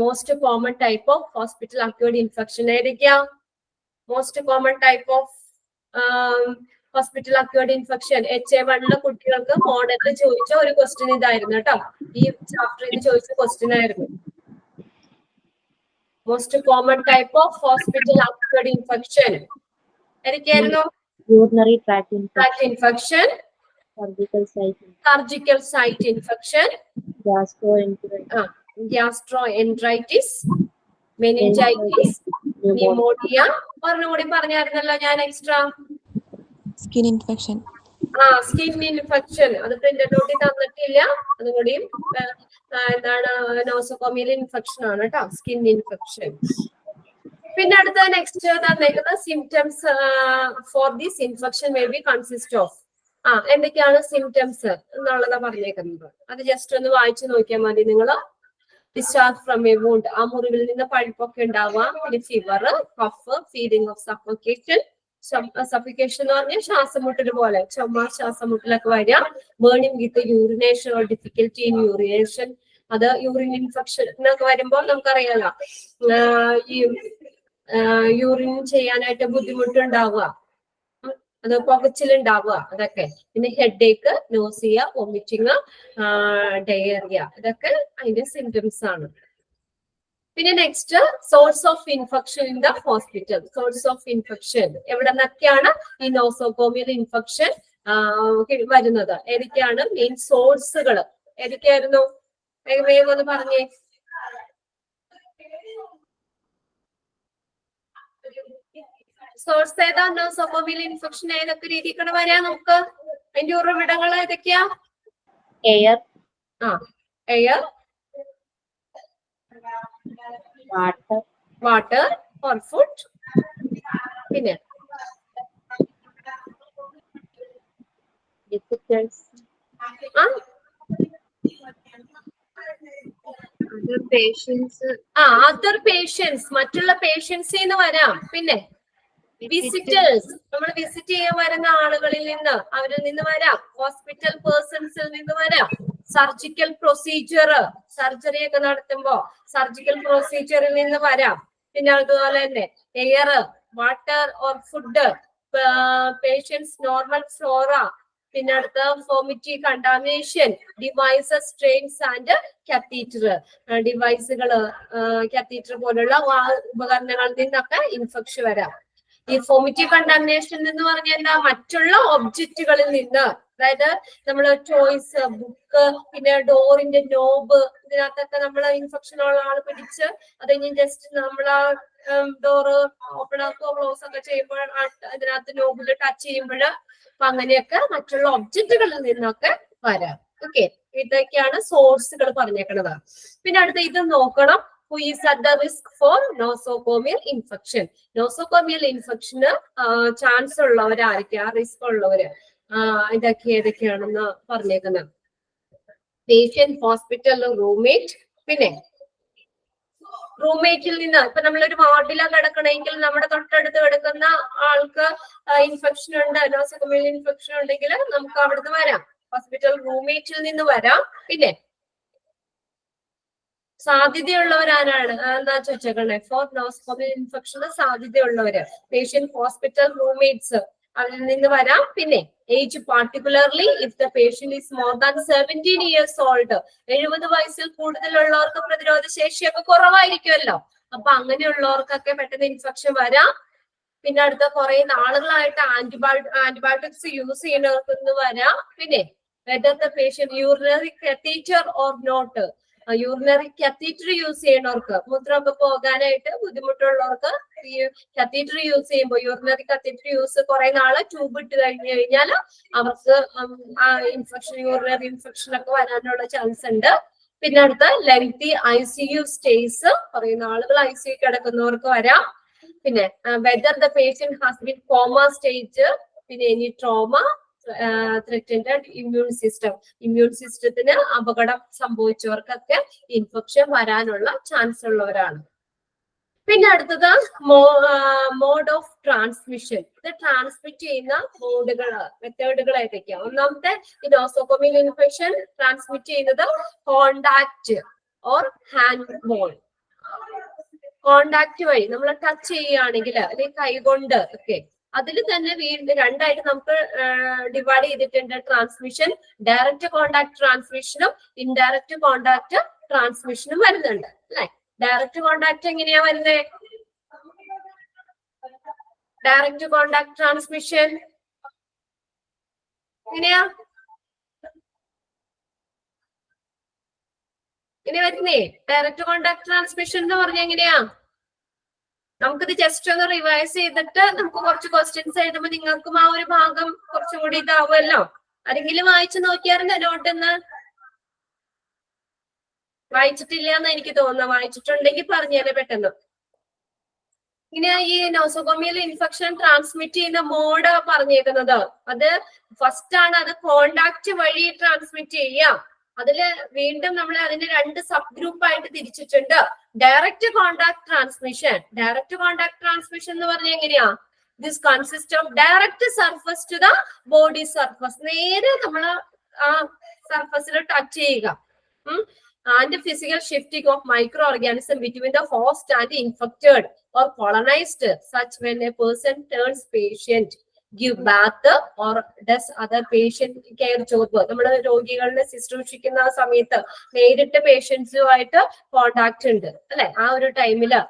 Most common type of hospital acquired infection ഏതൊക്കെയാ? Most common type of hospital acquired infection HA1 കുട്ടികൾക്ക് മോഡലിൽ ചോദിച്ച ഒരു ക്വസ്റ്റ്യൻ ഇതായിരുന്നു കേട്ടോ. ഈ ചാപ്റ്ററിൽ ചോദിച്ച ക്വസ്റ്റ്യൻ ആയിരുന്നു. Most common type of hospital acquired infection ഏതൊക്കെയായിരുന്നു? urinary tract infection, surgical site infection, gastroenteritis, meningitis, pneumonia. ഒരെണ്ണുകൂടി പറഞ്ഞായിരുന്നല്ലോ ഞാൻ extra. Skin infection. Skin infection അത് പ്രിന്റഡ് നോട്ടിൽ തന്നിട്ടില്ല. അതും കൂടിയും എന്താണ് നോസോകോമിയൽ ഇൻഫെക്ഷൻ ആണ് കേട്ടോ, സ്കിൻ ഇൻഫെക്ഷൻ. പിന്നെ അടുത്ത നെക്സ്റ്റ് തന്നേക്കുന്ന symptoms for this infection may be consist of. എന്തൊക്കെയാണ് സിംറ്റംസ് എന്നുള്ളതാ പറഞ്ഞേക്കുന്നത്. അത് ജസ്റ്റ് ഒന്ന് വായിച്ചു നോക്കിയാൽ മതി നിങ്ങൾ. ഡിസ്ചാർജ് ഫ്രം എ വൂണ്ട്, ആ മുറിവിൽ നിന്ന് പഴുപ്പൊക്കെ ഉണ്ടാവുക. പിന്നെ fever, cough, feeling of suffocation, suffocation എന്ന് പറഞ്ഞാൽ ശ്വാസമുട്ടൽ പോലെ, ചുമ ശ്വാസമുട്ടലൊക്കെ വരിക. Burning with urination or difficulty in urination, അത് യൂറിൻ ഇൻഫെക്ഷൻ എന്നൊക്കെ വരുമ്പോൾ നമുക്കറിയാലോ, ഈ യൂറിൻ ചെയ്യാനായിട്ട് ബുദ്ധിമുട്ടുണ്ടാവുക, അത് പുകച്ചിലുണ്ടാവുക, അതൊക്കെ. പിന്നെ ഹെഡേക്ക്, നോസിയ, വോമിറ്റിങ്, ഡയേറിയ, ഇതൊക്കെ അതിന്റെ സിംറ്റംസ് ആണ്. പിന്നെ next source of infection in the hospital. Source of infection എവിടെ നിന്നൊക്കെയാണ് ഈ നോസോകോമിയൽ ഇൻഫെക്ഷൻ വരുന്നത്? ഏതൊക്കെയാണ് മെയിൻ സോഴ്സുകൾ? ഏതൊക്കെയായിരുന്നു? വേഗം ഒന്ന് പറഞ്ഞേ. സോഴ്സ് ഏതാ? നോസോകോമിയൽ ഇൻഫെക്ഷൻ ഏതൊക്കെ രീതിക്കാണ് വരാ? നമുക്ക് അതിന്റെ ഉറവിടങ്ങൾ ഏതൊക്കെയാ? Air, air, water or food, പിന്നെ വിസിറ്റേഴ്സ്, അതർ പേഷ്യൻസ്, മറ്റുള്ള പേഷ്യൻസിന്ന് വരാം. പിന്നെ വിസിറ്റേഴ്സ്, നമ്മൾ വിസിറ്റ് ചെയ്യാൻ വരുന്ന ആളുകളിൽ നിന്ന്, അവരിൽ നിന്ന് വരാം. ഹോസ്പിറ്റൽ പേഴ്സൺസിൽ നിന്ന് വരാം. സർജിക്കൽ പ്രൊസീജിയർ, സർജറി ഒക്കെ നടത്തുമ്പോ സർജിക്കൽ പ്രൊസീജിയറിൽ നിന്ന് വരാം. പിന്നെ അതുപോലെ തന്നെ air, water or food, patients normal flora, പിന്നെ അടുത്ത fomite, contamination, devices, strains and catheter, ഡിവൈസുകള്, കാത്തീറ്റർ പോലുള്ള ഉപകരണങ്ങളിൽ നിന്നൊക്കെ ഇൻഫെക്ഷൻ വരാം. ഈ ഫോമിറ്റി കണ്ടാമിനേഷൻ എന്ന് പറഞ്ഞാൽ എന്താ? മറ്റുള്ള ഒബ്ജക്റ്റുകളിൽ നിന്ന്, അതായത് നമ്മള് ടോയ്സ്, ബുക്ക്, പിന്നെ ഡോറിന്റെ നോബ്, ഇതിനകത്തൊക്കെ നമ്മൾ ഇൻഫെക്ഷൻ ഉള്ള ആള് പിടിച്ച് അത് കഴിഞ്ഞ് ജസ്റ്റ് നമ്മളാ ഡോറ് ഓപ്പൺ ആക്കോ ക്ലോസ് ഒക്കെ ചെയ്യുമ്പോൾ അതിനകത്ത് നോബിൽ ടച്ച് ചെയ്യുമ്പോൾ അപ്പൊ അങ്ങനെയൊക്കെ മറ്റുള്ള ഒബ്ജക്റ്റുകളിൽ നിന്നൊക്കെ വരാം. ഓക്കെ, ഇതൊക്കെയാണ് സോഴ്സുകൾ പറഞ്ഞേക്കുന്നത്. പിന്നെ അടുത്ത ഇത് നോക്കണം. Who is at the risk for nosocomial infection? Nosocomial infection chance ഉള്ളവരായിരിക്കും, റിസ്ക് ഉള്ളവര്. ഇതൊക്കെ ഏതൊക്കെയാണെന്ന് പറഞ്ഞേക്കുന്നത്. Patient, hospital, roommate. പിന്നെ റൂംമേറ്റിൽ നിന്ന്, ഇപ്പൊ നമ്മളൊരു വാർഡിലാണ് കിടക്കണമെങ്കിൽ നമ്മുടെ തൊട്ടടുത്ത് കിടക്കുന്ന ആൾക്ക് ഇൻഫെക്ഷൻ ഉണ്ട്, നോസോകോമിയൽ ഇൻഫെക്ഷൻ ഉണ്ടെങ്കിൽ നമുക്ക് അവിടുന്ന് വരാം. ഹോസ്പിറ്റൽ റൂംമേറ്റിൽ നിന്ന് വരാം. പിന്നെ സാധ്യതയുള്ളവരാരാണ് എന്താ ചോദിച്ചേക്കണേ? ഫോർ നോസോകോമിയൽ ഇൻഫെക്ഷന് സാധ്യതയുള്ളവര് പേഷ്യന്റ്, ഹോസ്പിറ്റൽ റൂംമേറ്റ്സ്, അതിൽ നിന്ന് വരാം. പിന്നെ age, particularly if the patient is more than 17 years old, 70 വയസ്സിൽ കൂടുതലുള്ളവർക്ക് പ്രതിരോധ ശേഷിയൊക്കെ കുറവായിരിക്കുമല്ലോ. അപ്പൊ അങ്ങനെയുള്ളവർക്കൊക്കെ പെട്ടെന്ന് ഇൻഫെക്ഷൻ വരാം. പിന്നെ അടുത്ത കുറെ നാളുകളായിട്ട് ആന്റിബയോട്ടിക്സ് യൂസ് ചെയ്യുന്നവർക്ക് വരാം. പിന്നെ whether the patient urinary catheter or not, urinary catheter use ചെയ്യുന്നവർക്ക്, മൂത്രമൊക്കെ പോകാനായിട്ട് ബുദ്ധിമുട്ടുള്ളവർക്ക് ഈ കത്തീറ്റർ യൂസ് ചെയ്യുമ്പോൾ, യൂറിനറി കത്തീറ്റർ യൂസ് കുറെ നാള് ട്യൂബ് ഇട്ട് കഴിഞ്ഞു കഴിഞ്ഞാൽ അവർക്ക് ഇൻഫെക്ഷൻ, യൂറിനറി ഇൻഫെക്ഷൻ ഒക്കെ വരാനുള്ള ചാൻസ് ഉണ്ട്. പിന്നെ അടുത്ത ലെങ്തി ICU സ്റ്റേസ്, കുറെ നാളുകൾ ICU കിടക്കുന്നവർക്ക് വരാം. പിന്നെ whether the patient has been coma stage, പിന്നെ any trauma, threatened immune system, immune സിസ്റ്റത്തിന് അപകടം സംഭവിച്ചവർക്കൊക്കെ ഇൻഫെക്ഷൻ വരാനുള്ള ചാൻസ് ഉള്ളവരാണ്. പിന്നെ അടുത്തത് മോഡ് ഓഫ് ട്രാൻസ്മിഷൻ. ഇത് ട്രാൻസ്മിറ്റ് ചെയ്യുന്ന മെത്തേഡുകൾ ഏതൊക്കെയാണ്? ഒന്നാമത്തെ ഈ നോസോകോമിയൽ ഇൻഫെക്ഷൻ ട്രാൻസ്മിറ്റ് ചെയ്യുന്നത് contact or hand ball, contact വഴി നമ്മൾ ടച്ച് ചെയ്യുകയാണെങ്കിൽ അല്ലെങ്കിൽ കൈകൊണ്ട് ഒക്കെ, അതിൽ തന്നെ വീണ്ടും രണ്ടായിട്ട് നമുക്ക് ഡിവൈഡ് ചെയ്തിട്ടുണ്ട് ട്രാൻസ്മിഷൻ. ഡയറക്റ്റ് കോണ്ടാക്ട് ട്രാൻസ്മിഷനും ഇൻഡയറക്റ്റ് കോണ്ടാക്ട് ട്രാൻസ്മിഷനും വരുന്നുണ്ട് അല്ലെ? ഡയറക്റ്റ് കോണ്ടാക്ട് എങ്ങനെയാ വരുന്നത്? ഡയറക്റ്റ് കോണ്ടാക്ട് ട്രാൻസ്മിഷൻ എങ്ങനെയാ ഇങ്ങനെ വരുന്നേ? ഡയറക്റ്റ് കോണ്ടാക്ട് ട്രാൻസ്മിഷൻ എന്ന് പറഞ്ഞാൽ എങ്ങനെയാ? നമുക്കിത് ജസ്റ്റ് ഒന്ന് റിവൈസ് ചെയ്തിട്ട് നമുക്ക് കുറച്ച് ക്വസ്റ്റ്യൻസ് എഴുതുമ്പോൾ നിങ്ങൾക്കും ആ ഒരു ഭാഗം കുറച്ചുകൂടി ഇതാവുമല്ലോ. ആരെങ്കിലും വായിച്ചു നോക്കിയായിരുന്നോ നോട്ടെന്ന്? വായിച്ചിട്ടില്ല എന്ന് എനിക്ക് തോന്നുന്നു. വായിച്ചിട്ടുണ്ടെങ്കിൽ പറഞ്ഞേനെ പെട്ടെന്ന്. ഇങ്ങനെ ഈ നോസോകോമിയൽ ഇൻഫെക്ഷൻ ട്രാൻസ്മിറ്റ് ചെയ്യുന്ന മോഡ് പറഞ്ഞേക്കുന്നത്, അത് ഫസ്റ്റ് ആണ്, അത് കോണ്ടാക്ട് വഴി ട്രാൻസ്മിറ്റ് ചെയ്യാം. അതില് വീണ്ടും നമ്മൾ അതിന് രണ്ട് സബ് ഗ്രൂപ്പ് ആയിട്ട് തിരിച്ചിട്ടുണ്ട്. Direct contact transmission. Direct contact transmission എന്ന് പറഞ്ഞാൽ എങ്ങനെയാ? This consists of direct surface to the body surface. നേരെ നമ്മൾ ആ സർഫസിൽ ടച്ച് ചെയ്യുക. And physical shifting of microorganism between the host and infected or colonized, such when a person turns patient, give bath or does other patient care job. നമ്മൾ രോഗികളെ ശുശ്രൂഷിക്കുന്ന സമയത്ത് നേരിട്ട് പേഷ്യൻസുമായിട്ട് contact ഉണ്ട് അല്ലെ, ആ ഒരു ടൈമില്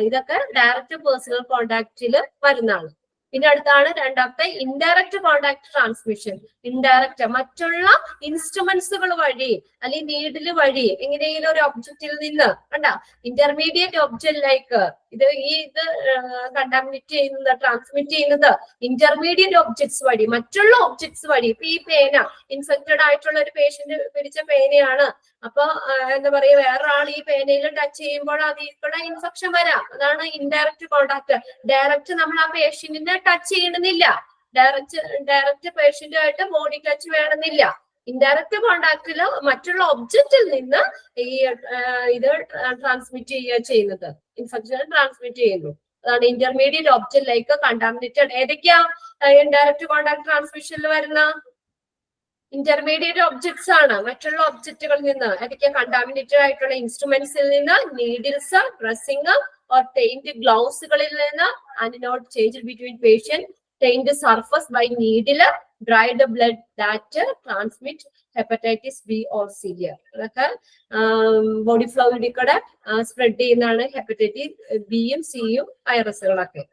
ഇതൊക്കെ ഡയറക്റ്റ് പേഴ്സണൽ കോണ്ടാക്റ്റിൽ വരുന്നതാണ്. പിന്നെ അടുത്താണ് രണ്ടാമത്തെ ഇൻഡയറക്റ്റ് കോണ്ടാക്ട് ട്രാൻസ്മിഷൻ. ഇൻഡയറക്റ്റ് മറ്റുള്ള ഇൻസ്ട്രുമെന്റ്സുകൾ വഴി അല്ലെങ്കിൽ നീഡില് വഴി എങ്ങനെയെങ്കിലും ഒരു ഒബ്ജക്റ്റിൽ നിന്ന് കണ്ട ഇന്റർമീഡിയറ്റ് ഒബ്ജക്റ്റ് ലൈക്ക് ഇത് കണ്ടാമിനേറ്റ് ചെയ്യുന്നത് ട്രാൻസ്മിറ്റ് ചെയ്യുന്നത് ഇന്റർമീഡിയറ്റ് ഒബ്ജക്ട്സ് വഴി, മറ്റുള്ള ഒബ്ജക്ട്സ് വഴി. ഇപ്പൊ ഈ പേന ഇൻഫെക്റ്റഡ് ആയിട്ടുള്ള ഒരു പേഷ്യന്റ് പിടിച്ച പേനയാണ്, അപ്പൊ എന്താ പറയാ വേറൊരാൾ ഈ പേനയിൽ ടച്ച് ചെയ്യുമ്പോൾ അതിൽ കൂടെ ഇൻഫെക്ഷൻ വരാം. അതാണ് ഇൻഡയറക്റ്റ് കോണ്ടാക്ട്. ഡയറക്റ്റ് നമ്മൾ ആ പേഷ്യന്റിനെ ടച്ച് ചെയ്യണമെന്നില്ല, ഡയറക്റ്റ് പേഷ്യന്റുമായിട്ട് ബോഡി ടച്ച് വേണമെന്നില്ല. ഇൻഡയറക്റ്റ് കോണ്ടാക്റ്റില് മറ്റുള്ള ഒബ്ജക്റ്റിൽ നിന്ന് ഈ ഇത് ട്രാൻസ്മിറ്റ് ചെയ്യുന്നത്, ഇൻഫെക്ഷൻ ട്രാൻസ്മിറ്റ് ചെയ്യുന്നു. അതാണ് ഇന്റർമീഡിയറ്റ് ഒബ്ജക്റ്റ് ലൈക്ക് കണ്ടാമിനേറ്റഡ്. ഏതൊക്കെയാ ഇൻഡയറക്റ്റ് കോണ്ടാക്ട് ട്രാൻസ്മിഷനിൽ വരുന്ന ഇന്റർമീഡിയറ്റ് ഒബ്ജക്ട്സ് ആണ്, മറ്റുള്ള ഒബ്ജക്റ്റുകളിൽ നിന്ന്. ഏതൊക്കെയാ കണ്ടാമിനേറ്റഡ് ആയിട്ടുള്ള ഇൻസ്ട്രുമെന്റ്സിൽ നിന്ന്, നീഡിൽസ്, ഡ്രസ്സിംഗ് ഓർ ടെയിൻഡ് ഗ്ലൗസുകളിൽ നിന്ന്, and not change between patient, tained surface by needle, dried blood that transmit hepatitis B or severe. അതൊക്കെ ബോഡി ഫ്ലൂയിഡിൽ കൂടെ സ്പ്രെഡ് ചെയ്യുന്നതാണ് ഹെപ്പറ്റൈറ്റിസ് ബിയും സിയും വൈറസുകളൊക്കെ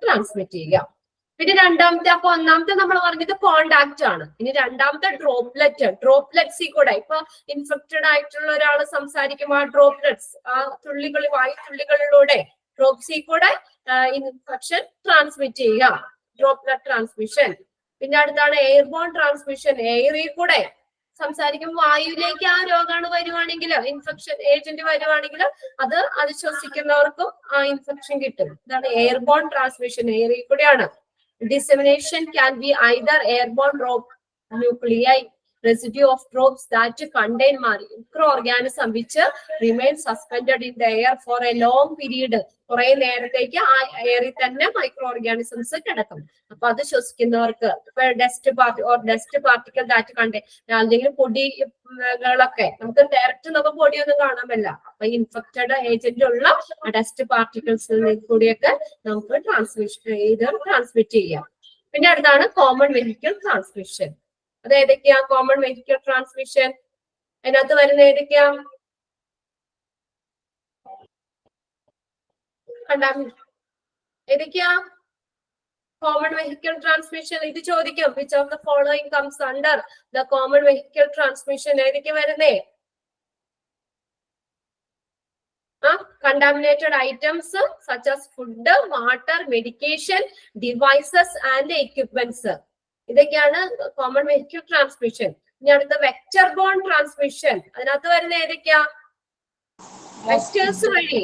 ട്രാൻസ്മിറ്റ് ചെയ്യുക. പിന്നെ രണ്ടാമത്തെ, അപ്പൊ ഒന്നാമത്തെ നമ്മൾ പറഞ്ഞത് കോണ്ടാക്ട് ആണ്. ഇനി രണ്ടാമത്തെ ഡ്രോപ്ലെറ്റ്സിൽ കൂടെ ഇപ്പൊ ഇൻഫെക്റ്റഡ് ആയിട്ടുള്ള ഒരാൾ സംസാരിക്കുമ്പോൾ ആ ഡ്രോപ്ലെറ്റ്സ്, ആ തുള്ളികൾ, വായു തുള്ളികളിലൂടെ ഡ്രോപ്സിൽ കൂടെ ഇൻഫെക്ഷൻ ട്രാൻസ്മിറ്റ് ചെയ്യുക, ഡ്രോപ്ലെറ്റ് ട്രാൻസ്മിഷൻ. പിന്നെ അടുത്താണ് എയർബോൺ ട്രാൻസ്മിഷൻ. എയറിൽ കൂടെ സംസാരിക്കുമ്പോൾ വായുവിലേക്ക് ആ രോഗാണു വരുവാണെങ്കിൽ, ഇൻഫെക്ഷൻ ഏജന്റ് വരുവാണെങ്കിൽ അത് ശ്വസിക്കുന്നവർക്കും ആ ഇൻഫെക്ഷൻ കിട്ടും. ഇതാണ് എയർബോൺ ട്രാൻസ്മിഷൻ, എയറിൽ കൂടെയാണ്. Dissemination can be either airborne drop nuclei, residue of drops that contain microorganism which remain suspended in the air for a long period. കുറെ നേരത്തേക്ക് ആ എയറിൽ തന്നെ മൈക്രോ ഓർഗാനിസംസ് കിടക്കും. അപ്പൊ അത് ശ്വസിക്കുന്നവർക്ക് ഇപ്പൊ ഡസ്റ്റ് പാർട്ടിക്കൽ ദാറ്റ് കണ്ടെയ്ൻ, അല്ലെങ്കിൽ പൊടികളൊക്കെ നമുക്ക് ഡയറക്റ്റ് നമുക്ക് പൊടിയൊന്നും കാണാൻ പറ്റില്ല. അപ്പൊ ഇൻഫെക്റ്റഡ് ഏജന്റ് ഉള്ള ഡസ്റ്റ് പാർട്ടിക്കിൾസിൽ കൂടിയൊക്കെ നമുക്ക് ട്രാൻസ്മിറ്റ് ചെയ്യാം. പിന്നെ അടുത്താണ് കോമൺ വെഹിക്കിൾ ട്രാൻസ്മിഷൻ. അത് ഏതൊക്കെയാ കോമൺ വെഹിക്കിൾ ട്രാൻസ്മിഷൻ? അതിനകത്ത് വരുന്ന ഏതൊക്കെയാ? ഏതൊക്കെയാ കോമൺ വെഹിക്കിൾ ട്രാൻസ്മിഷൻ? ഇത് ചോദിക്കും, which of the following comes under the common vehicle transmission? ഏതൊക്കെ വരുന്നേ? Contaminated items such as food, water, medication, devices and equipments. ഇതൊക്കെയാണ് കോമൺ വെഹിക്കിൾ ട്രാൻസ്മിഷൻ. ഇനി അടുത്ത വെക്ടർ ബോൺ ട്രാൻസ്മിഷൻ. അതിനകത്ത് വരുന്ന ഏതൊക്കെയാ? വെക്ടേഴ്സ് വഴി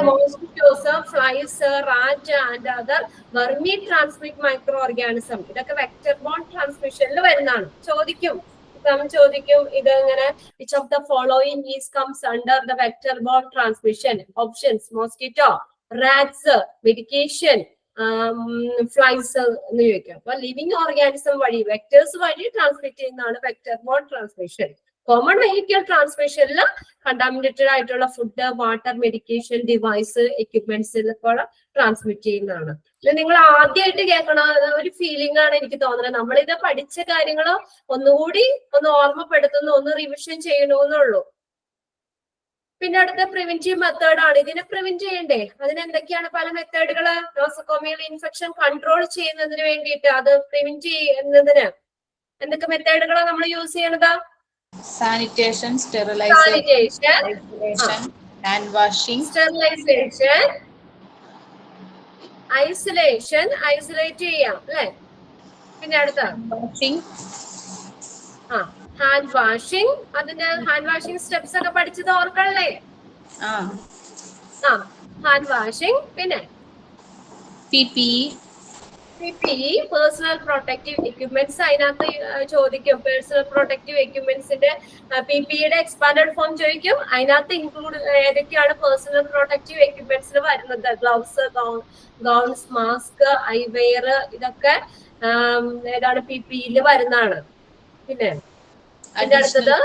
mosquitoes, flies, rat and other vermi transmit micro organism. ഇതൊക്കെ വെക്ടർ ബോൺ ട്രാൻസ്മിഷനിൽ വരുന്നതാണ്. ചോദിക്കും ഇത് എങ്ങനെ? which of the following is comes under the vector borne transmission? Options: mosquito, rats, medication, flies എന്ന് ചോദിക്കാം. അപ്പൊ ലിവിങ് ഓർഗാനിസം വഴി, വെക്ടേഴ്സ് വഴി ട്രാൻസ്മിറ്റ് ചെയ്യുന്നതാണ് vector borne transmission. Common vehicle ട്രാൻസ്മിഷനിൽ കണ്ടാമിനേറ്റഡ് ആയിട്ടുള്ള ഫുഡ്, വാട്ടർ, മെഡിക്കേഷൻ, ഡിവൈസ്, എക്യുപ്മെന്റ്സിൽ കൂടെ ട്രാൻസ്മിറ്റ് ചെയ്യുന്നതാണ്. നിങ്ങൾ ആദ്യമായിട്ട് കേൾക്കണ ഒരു ഫീലിംഗ് ആണ് എനിക്ക് തോന്നുന്നത്. നമ്മളിത് പഠിച്ച കാര്യങ്ങൾ ഒന്നുകൂടി ഒന്ന് ഓർമ്മപ്പെടുത്തുന്നു, ഒന്ന് റിവിഷൻ ചെയ്യണമെന്നുള്ളൂ. പിന്നെ അടുത്ത പ്രിവെന്റീവ് മെത്തേഡ് ആണ്. ഇതിനെ പ്രിവെന്റ് ചെയ്യണ്ടേ? അതിനെന്തൊക്കെയാണ് പല മെത്തേഡുകള്? നോസോകോമിയൽ ഇൻഫെക്ഷൻ കൺട്രോൾ ചെയ്യുന്നതിന് വേണ്ടിയിട്ട്, അത് പ്രിവെന്റ് ചെയ്യുന്നതിന് എന്തൊക്കെ മെത്തേഡുകളാണ് നമ്മൾ യൂസ് ചെയ്യണത്? Sanitation, sterilization, hand washing, sterilization, isolate ചെയ്യാം അല്ലെ? പിന്നെ അടുത്ത ഹാൻഡ് വാഷിംഗ്. അതിന്റെ ഹാൻഡ് വാഷിംഗ് സ്റ്റെപ്സ് ഒക്കെ പഠിച്ചത് ഓർക്കണല്ലേ? Hand washing. പിന്നെ PPE, PPE personal protective equipments അതിനകത്ത് ചോദിക്കും. പേഴ്സണൽ പ്രൊട്ടക്റ്റീവ് എക്യുപ്മെന്റ്സിന്റെ PPEയുടെ എക്സ്പാൻഡഡ് ഫോം ചോദിക്കും. അതിനകത്ത് ഇൻക്ലൂഡ് ഏതൊക്കെയാണ് പേഴ്സണൽ പ്രൊട്ടക്റ്റീവ് എക്യുപ്മെന്റ്സിൽ വരുന്നത്? ഗ്ലൗസ്, ഗൗൺസ്, മാസ്ക്, ഐവെയർ, ഇതൊക്കെ ഏതാണ് PPEയിൽ വരുന്നതാണ്. പിന്നെ അടുത്തത്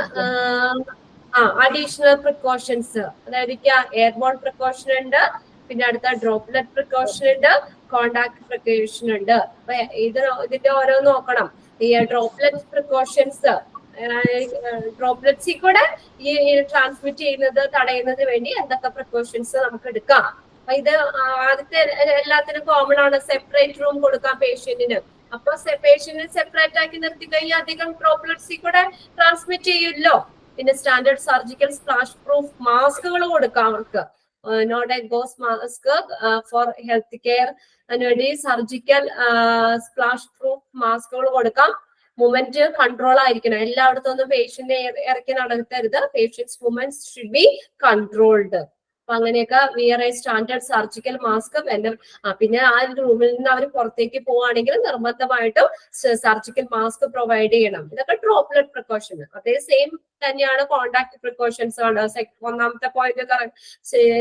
അഡീഷണൽ പ്രിക്കോഷൻസ്, അതായത് എയർബോൺ പ്രിക്കോഷൻ ഉണ്ട്, പിന്നെ അടുത്ത ഡ്രോപ്ലെറ്റ് പ്രിക്കോഷൻ ഉണ്ട്, കോണ്ടാക്ട് പ്രിക്കോഷൻ ഉണ്ട്. അപ്പൊ ഇതിന്റെ ഓരോന്ന് നോക്കണം. ഈ ഡ്രോപ്ലെറ്റ് പ്രിക്കോഷൻസ്, ഡ്രോപ്ലെറ്റ്സിൽ കൂടെ ഈ ട്രാൻസ്മിറ്റ് ചെയ്യുന്നത് തടയുന്നതിന് വേണ്ടി എന്തൊക്കെ പ്രിക്കോഷൻസ് നമുക്ക് എടുക്കാം? അപ്പൊ ഇത് ആദ്യത്തെ എല്ലാത്തിനും കോമൺ ആണ്. സെപ്പറേറ്റ് റൂം കൊടുക്കാം പേഷ്യന്റിന്. അപ്പൊ പേഷ്യന്റിന് സെപ്പറേറ്റ് ആക്കി നിർത്തി കഴിഞ്ഞാൽ അധികം ഡ്രോപ്ലെറ്റ്സിൽ കൂടെ ട്രാൻസ്മിറ്റ് ചെയ്യില്ലോ. പിന്നെ സ്റ്റാൻഡേർഡ് സർജിക്കൽ സ്പ്ലാഷ് പ്രൂഫ് മാസ്കുകൾ കൊടുക്കാം അവർക്ക്. Not a gauze mask for health care അതിനുവേണ്ടി സർജിക്കൽ സ്പ്ലാഷ് പ്രൂഫ് മാസ്കുകൾ കൊടുക്കാം. മൂവ്മെന്റ് കൺട്രോൾ ആയിരിക്കണം. എല്ലായിടത്തും ഒന്നും പേഷ്യന്റിനെ ഇറക്കി നടത്തരുത്. Patients movements should be controlled. അപ്പൊ അങ്ങനെയൊക്കെ wear a standard surgical mask. പിന്നെ ആ റൂമിൽ നിന്ന് അവർ പുറത്തേക്ക് പോവുകയാണെങ്കിൽ നിർബന്ധമായിട്ടും സർജിക്കൽ മാസ്ക് പ്രൊവൈഡ് ചെയ്യണം. ഇതൊക്കെ ഡ്രോപ്ലെറ്റ് പ്രിക്കോഷൻ. അതേ സെയിം തന്നെയാണ് കോണ്ടാക്ട് പ്രിക്കോഷൻസ് ആണ്. ഒന്നാമത്തെ പോയിന്റ്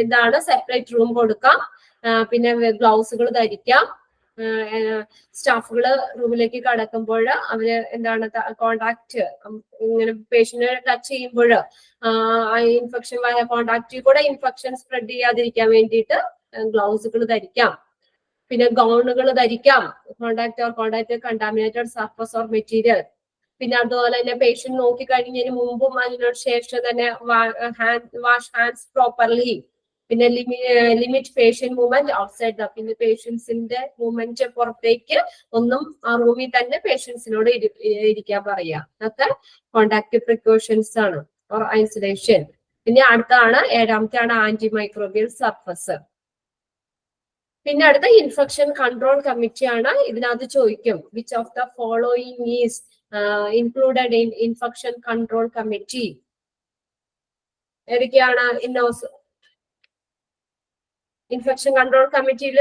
ഇതാണ്, സെപ്പറേറ്റ് റൂം കൊടുക്കാം. പിന്നെ ഗ്ലൗസുകൾ ധരിക്കാം. സ്റ്റാഫുകള് റൂമിലേക്ക് കടക്കുമ്പോൾ അവര് എന്താണ് കോണ്ടാക്ട്, ഇങ്ങനെ പേഷ്യന്റിനെ ടച്ച് ചെയ്യുമ്പോൾ ഇൻഫെക്ഷൻ കോണ്ടാക്റ്റിൽ കൂടെ ഇൻഫെക്ഷൻ സ്പ്രെഡ് ചെയ്യാതിരിക്കാൻ വേണ്ടിയിട്ട് ഗ്ലൗസുകൾ ധരിക്കാം. പിന്നെ ഗൗണുകൾ ധരിക്കാം. Contact contaminated surface or material. പിന്നെ അതുപോലെ തന്നെ പേഷ്യന്റ് നോക്കി കഴിഞ്ഞതിന് മുമ്പും അതിനോട് ശേഷം തന്നെ വാഷ് ഹാൻഡ്സ് പ്രോപ്പർലി. പിന്നെ ലിമിറ്റ് പേഷ്യന്റ് മൂവ്മെന്റ് ഔട്ട്സൈഡ്. പിന്നെ പേഷ്യൻസിന്റെ മൂവ്മെന്റ് പുറത്തേക്ക് ഒന്നും ആ റൂമിൽ തന്നെ പേഷ്യൻസിനോട് ഇരിക്കാൻ പറയാം. അതൊക്കെ കോണ്ടാക്ട് പ്രിക്കോഷൻസ് ആണ്, ഓർ ഐസൊലേഷൻ. പിന്നെ അടുത്താണ് ഏഴാമത്തെ ആണ് ആന്റി മൈക്രോബിയൽ സർഫസ്. പിന്നെ അടുത്ത ഇൻഫെക്ഷൻ കൺട്രോൾ കമ്മിറ്റി ആണ്. ഇതിനകത്ത് ചോദിക്കും which of the following is included in infection control committee? ഏതൊക്കെയാണ് ഇൻഫെക്ഷൻ കൺട്രോൾ കമ്മിറ്റിയിൽ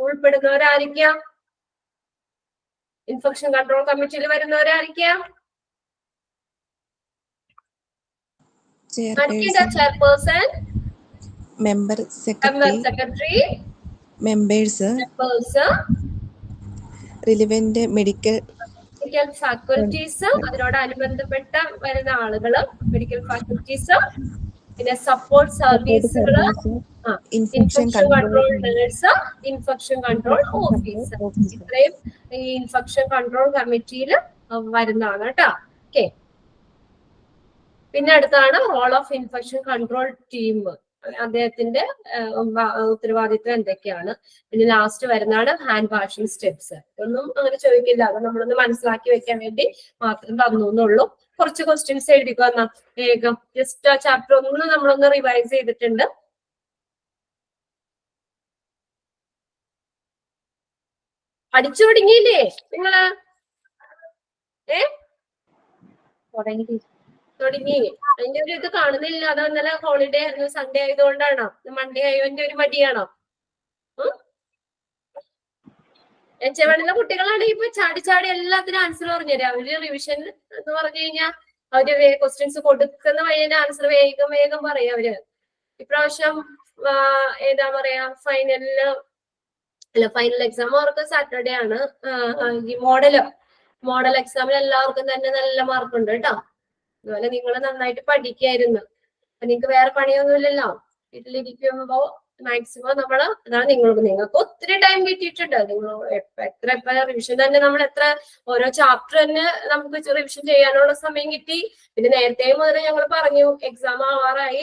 ഉൾപ്പെടുന്നവരായിരിക്കാം? ഇൻഫെക്ഷൻ കൺട്രോൾ കമ്മിറ്റിയിൽ വരുന്നവരായിരിക്കാം? Chairperson, member, secretary, members, relevant medical faculties, അതിനോടനുബന്ധപ്പെട്ട വരുന്ന ആളുകള്, മെഡിക്കൽ ഫാക്കൽറ്റീസ്, പിന്നെ സപ്പോർട്ട് സർവീസുകള്, infection control nurse, infection control officer. ഇത്രയും ഈ ഇൻഫെക്ഷൻ കൺട്രോൾ കമ്മിറ്റിയിൽ വരുന്നതാണ് കേട്ടോ. ഓക്കെ. പിന്നെ അടുത്താണ് role of infection control team. അദ്ദേഹത്തിന്റെ ഉത്തരവാദിത്വം എന്തൊക്കെയാണ്? പിന്നെ ലാസ്റ്റ് വരുന്നതാണ് ഹാൻഡ് വാഷിംഗ് സ്റ്റെപ്സ്. ഇതൊന്നും അങ്ങനെ ചോദിക്കില്ല, അത് നമ്മളൊന്ന് മനസ്സിലാക്കി വെക്കാൻ വേണ്ടി മാത്രം തന്നുള്ളൂ. കുറച്ച് ക്വസ്റ്റ്യൻസ് എഴുതിക്കോ എന്നാ വേഗം. ജസ്റ്റ് ആ ചാപ്റ്റർ ഒന്ന് നമ്മളൊന്ന് റിവൈസ് ചെയ്തിട്ടുണ്ട്. പഠിച്ചു തുടങ്ങിയില്ലേ നിങ്ങള്? തുടങ്ങി. അതിന്റെ ഒരു ഇത് കാണുന്നില്ല. അത് ഇന്നലെ ഹോളിഡേ ആയിരുന്നു, സൺഡേ ആയതുകൊണ്ടാണോ? മൺഡേ ആയതിന്റെ ഒരു മടിയാണോ? എച്ചവണിലെ കുട്ടികളാണ് ഇപ്പൊ ചാടി ചാടി എല്ലാത്തിനും ആൻസർ പറഞ്ഞുതരാം. അവര് റിവിഷൻ എന്ന് പറഞ്ഞു കഴിഞ്ഞാൽ അവര് ക്വസ്റ്റ്യൻസ് കൊടുക്കുന്ന വഴി ആൻസർ വേഗം വേഗം പറയും അവര്. ഇപ്രാവശ്യം ഏതാ പറയാ, ഫൈനൽ എക്സാം അവർക്ക് സാറ്റർഡേ ആണ്. ഈ മോഡൽ എക്സാമിൽ എല്ലാവർക്കും തന്നെ നല്ല മാർക്കുണ്ട് കേട്ടോ. അതുപോലെ നിങ്ങൾ നന്നായിട്ട് പഠിക്കായിരുന്നു. അപ്പൊ നിങ്ങൾക്ക് വേറെ പണിയൊന്നുമില്ലല്ലോ. വീട്ടിലിരിക്കുമ്പോ മാക്സിമം അതാണ് നിങ്ങൾക്ക് ഒത്തിരി ടൈം കിട്ടിയിട്ടുണ്ട്. നിങ്ങൾ എത്ര റിവിഷൻ തന്നെ നമ്മൾ ഓരോ ചാപ്റ്റർ തന്നെ നമുക്ക് റിവിഷൻ ചെയ്യാനുള്ള സമയം കിട്ടി. പിന്നെ നേരത്തെ മുതൽ ഞങ്ങൾ പറഞ്ഞു എക്സാം ആവാറായി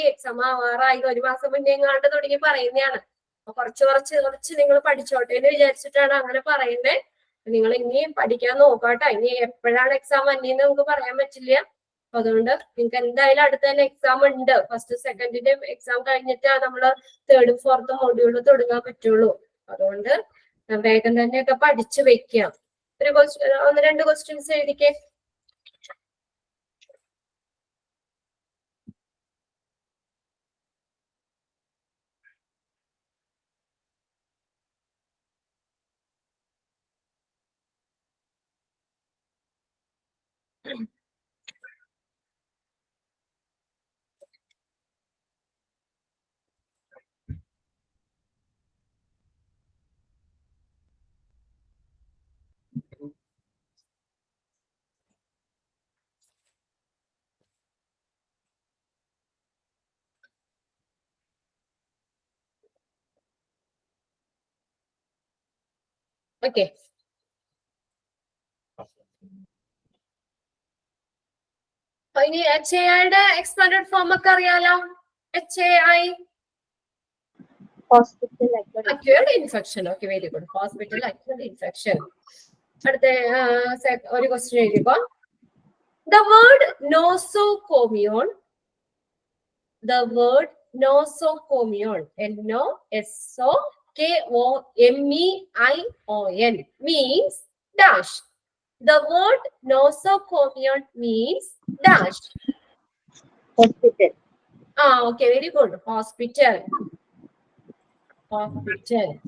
1 മാസം മുന്നേ എങ്ങാണ്ട് തുടങ്ങി പറയുന്നതാണ്. അപ്പൊ കുറച്ച് നിങ്ങൾ പഠിച്ചോട്ടെ എന്ന് വിചാരിച്ചിട്ടാണ് അങ്ങനെ പറയുന്നത്. നിങ്ങൾ ഇനിയും പഠിക്കാൻ നോക്കാട്ടോ. ഇനി എപ്പോഴാണ് എക്സാം വന്നേന്ന് നമുക്ക് പറയാൻ പറ്റില്ല. അതുകൊണ്ട് നിങ്ങൾക്ക് എന്തായാലും അടുത്ത തന്നെ എക്സാം ഉണ്ട്. ഫസ്റ്റ് സെക്കൻഡിന്റെ എക്സാം കഴിഞ്ഞിട്ട് നമ്മള് തേർഡും ഫോർത്തും മൊഡ്യൂള് തുടങ്ങാൻ പറ്റുള്ളൂ. അതുകൊണ്ട് വേഗം തന്നെയൊക്കെ പഠിച്ചു വെക്കാം. ഒരു 1-2 ക്വസ്റ്റ്യൻസ് എഴുതിക്കേ. Okay. ഇനി HAIയുടെ എക്സ്പാൻഡഡ് ഫോം ഒക്കെ അറിയാലോ. HAI hospital acquired acquired infection. Okay, very good. Hospital acquired infection. അടുത്ത ഒരു ക്വസ്റ്റ്യൻ എഴുതിക്കോ. The word nosocomial, the word nosocomial, NOSOKOMEION means dash. The word nosocomial means dash. hospital. Okay, very good. Hospital. Hospital.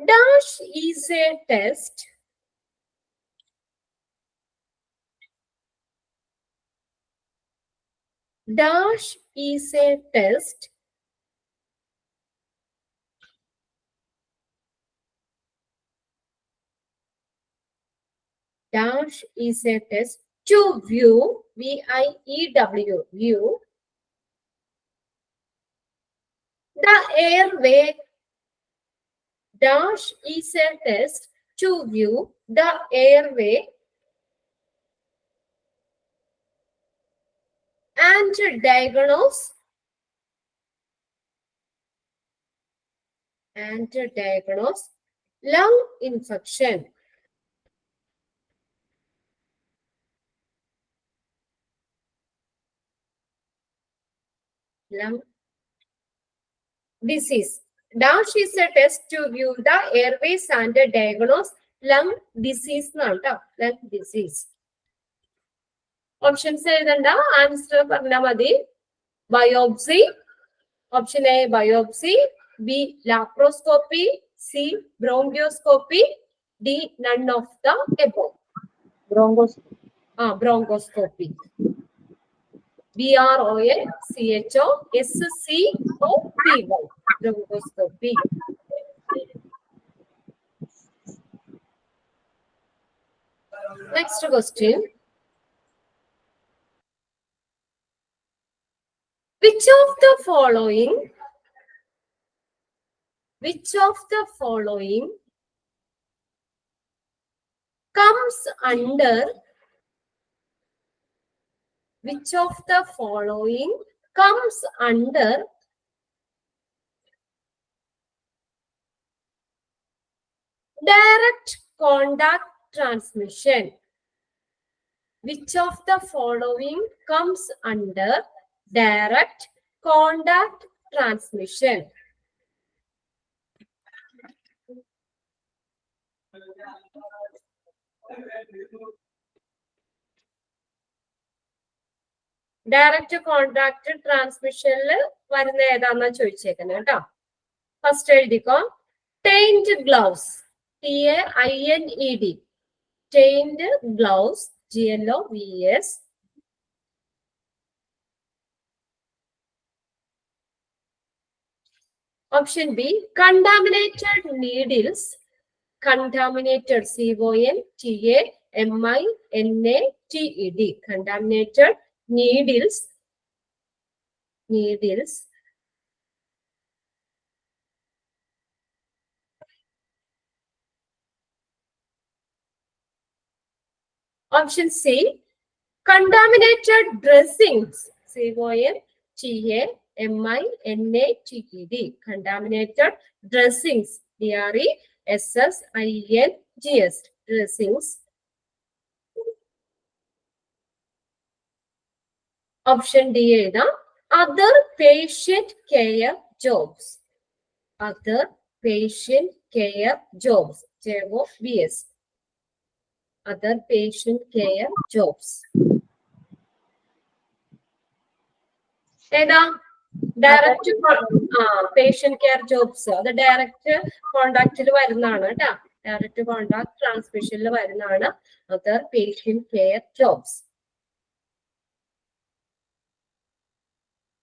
Dash is a test. Dash is a test. Dash is a test to view, VIEW, view the airway. Dash is a test to view the airway and diagnose lung infection. Lung disease. Dash is a test to view the airways and diagnose lung disease. Lung disease. Options എഴുതണ്ട, answer പറഞ്ഞാൽ മതി. Biopsy. Option A, biopsy. B, laparoscopy. C, bronchoscopy. D, none of the above. Bronchoscopy. Bronchoscopy. BRONCHOSCOPY. Bronchoscopy. Next question. Which of the following comes under direct contact transmission? Which of the following comes under direct contact transmission? Direct contact ട്രാൻസ്മിഷനിൽ വരുന്ന ഏതാന്നാ ചോദിച്ചേക്കുന്നത് കേട്ടോ. First എഴുതിക്കോ. Tained gloves, TAINED, tained gloves, GLOVES. Option B, contaminated needles, contaminated, CONTAMINATED, contaminated needles. Option C, contaminated dressings, CONTAMINATED, contaminated dressings, DRESSINGS, dressings. Option D എഴുതാം. Other patient care jobs. Other patient care jobs. JOBS. Other patient care jobs. ഏതാ? Direct patient care jobs. അത് direct കോണ്ടാക്റ്റിൽ വരുന്നതാണ് കേട്ടാ. Direct contact ട്രാൻസ്മിഷനിൽ വരുന്നതാണ് other patient care jobs.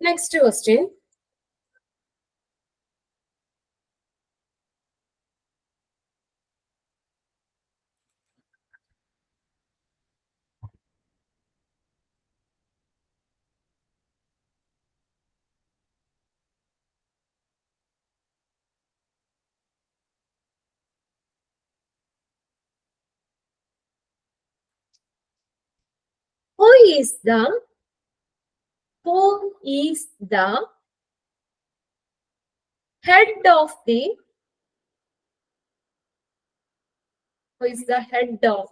Next question. Who is the head of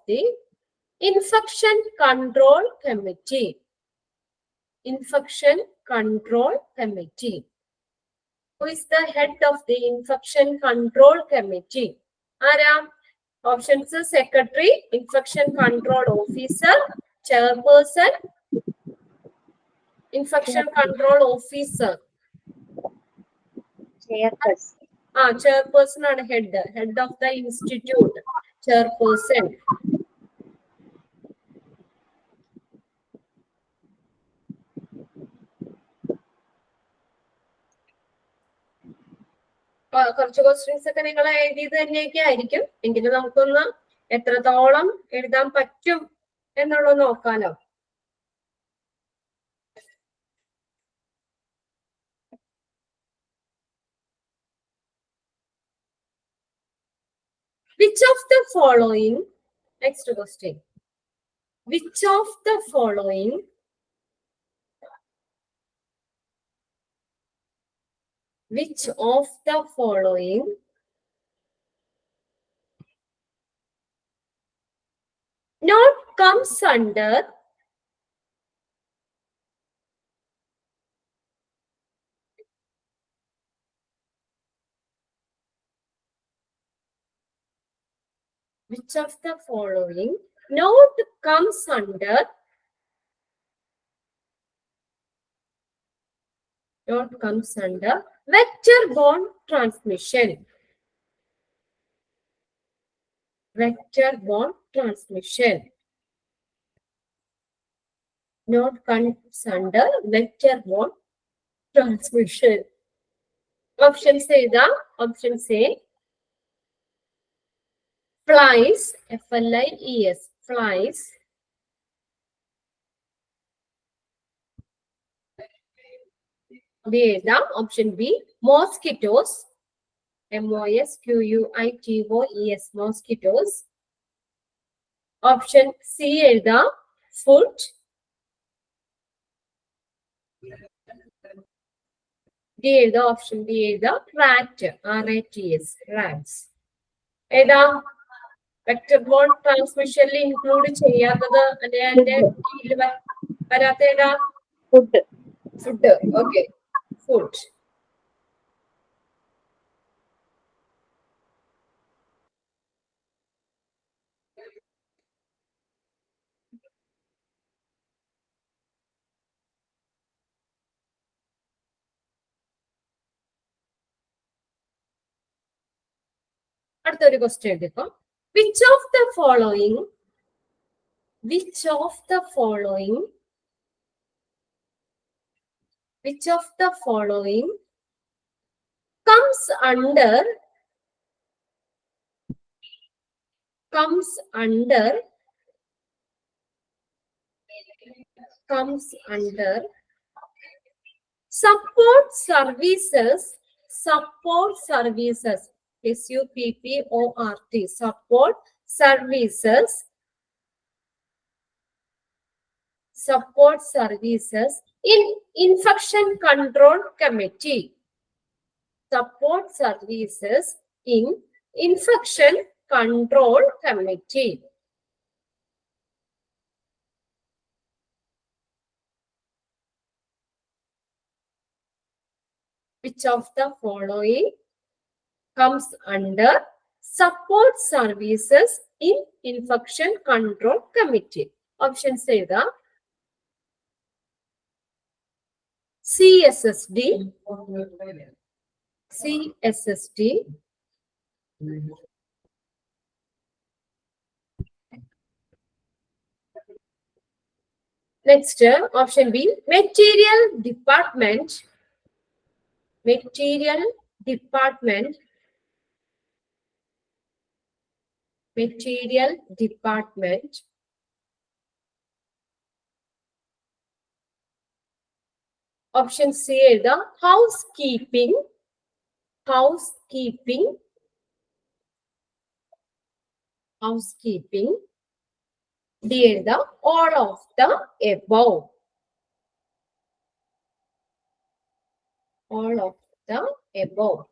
the Infection Control Committee? Infection Control Committee. Who is the head of the Infection Control Committee? ആരാ? Options: Secretary, Infection Control Officer, Chairperson. Infection Control Officer. Chairperson. Chairperson ആണ് head of the institute. Chairperson. കുറച്ച് questions ഒക്കെ നിങ്ങൾ എഴുതിയത് തന്നെയൊക്കെ ആയിരിക്കും. എങ്കിലും നമുക്കൊന്ന് എത്രത്തോളം എഴുതാൻ പറ്റും എന്നുള്ളത് നോക്കാലോ. Which of the following, next question, which of the following not comes under which of the following not comes under vector-borne transmission? Vector-borne transmission. Not comes under vector-borne transmission. Options ഏതാ? Options A. Flies, FLIES, flies. B ഏതാ? Option B. Mosquitoes, MOSQUITOES, mosquitoes. Option C ഏതാ? Foot. D ഏതാ? Option D ഏതാ? Rat, RATS, rats. ഏതാ? Vector-borne transmission include ചെയ്യാത്തത് അല്ലെങ്കിൽ വരാത്ത ഏതാ? Food. Okay. Food. അടുത്തൊരു ക്വസ്റ്റ്യൻ എടുക്കാം. Which of the following comes under support services, support services in Infection Control Committee? Support services in Infection Control Committee. which of the following comes under support services in Infection Control Committee? Options either CSSD, Next, option B, Material Department, Option C is the housekeeping. D is the all of the above. All of the above.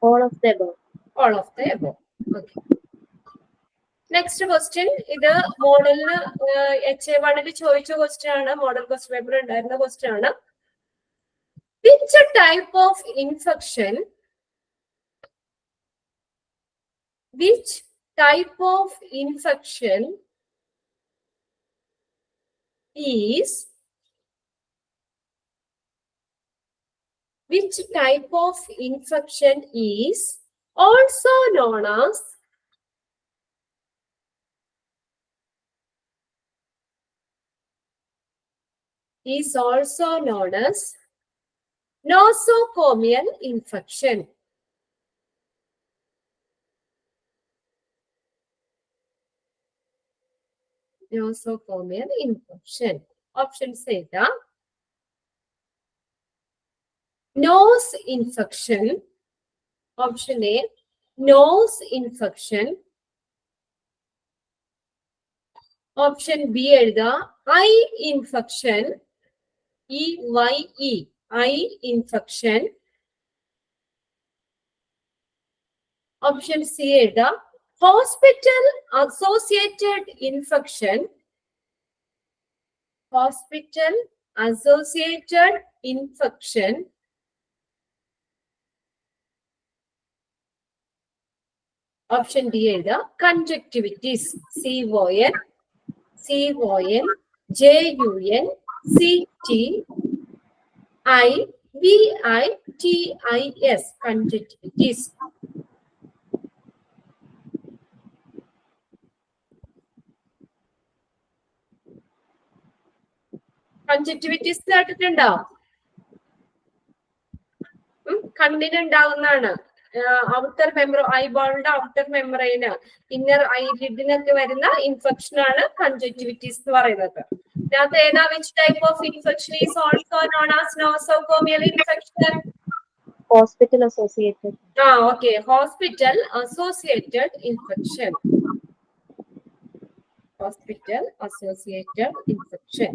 All of the above. All of the above. Okay. Next question. This model HA1 question, model question paper question. Which type of infection is also known as nosocomial infection? Nosocomial infection. Option say the nose infection. Option A, nose infection. Option B is the eye infection. EYE, eye infection. Option C is the hospital-associated infection. Hospital-associated infection. Option D is the conjunctivitis. CON, JUNCTIVITIS, conjunctivitis. കൺജക്ടിവിറ്റീസ് കേട്ടിട്ടുണ്ടോ? കണ്ണിനുണ്ടാവുന്നതാണ്. Outer member ഐബോളിന്റെ outer മെമ്പറൈന് inner ഐലിഡിനൊക്കെ വരുന്ന infection ആണ് കൺജക്ടിവിറ്റീസ് എന്ന് പറയുന്നത്. ഇതിനകത്ത് ഏതാ which type of infection is also known as nosocomial infection? Hospital associated. Okay. Hospital associated infection. Hospital associated infection.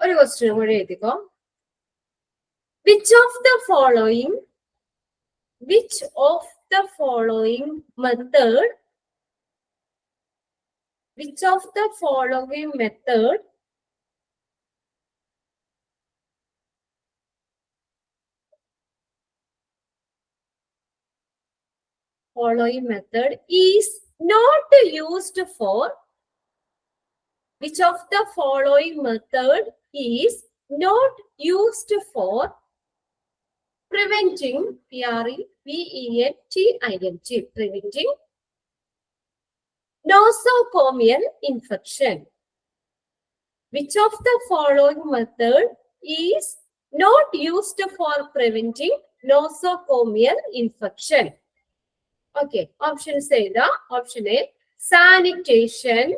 ഒരു question കൂടെ എഴുതിക്കോ. Which of the following method is not used for preventing preventing nosocomial infection. Which of the following method is not used for preventing nosocomial infection? Okay, options say the option A, sanitation,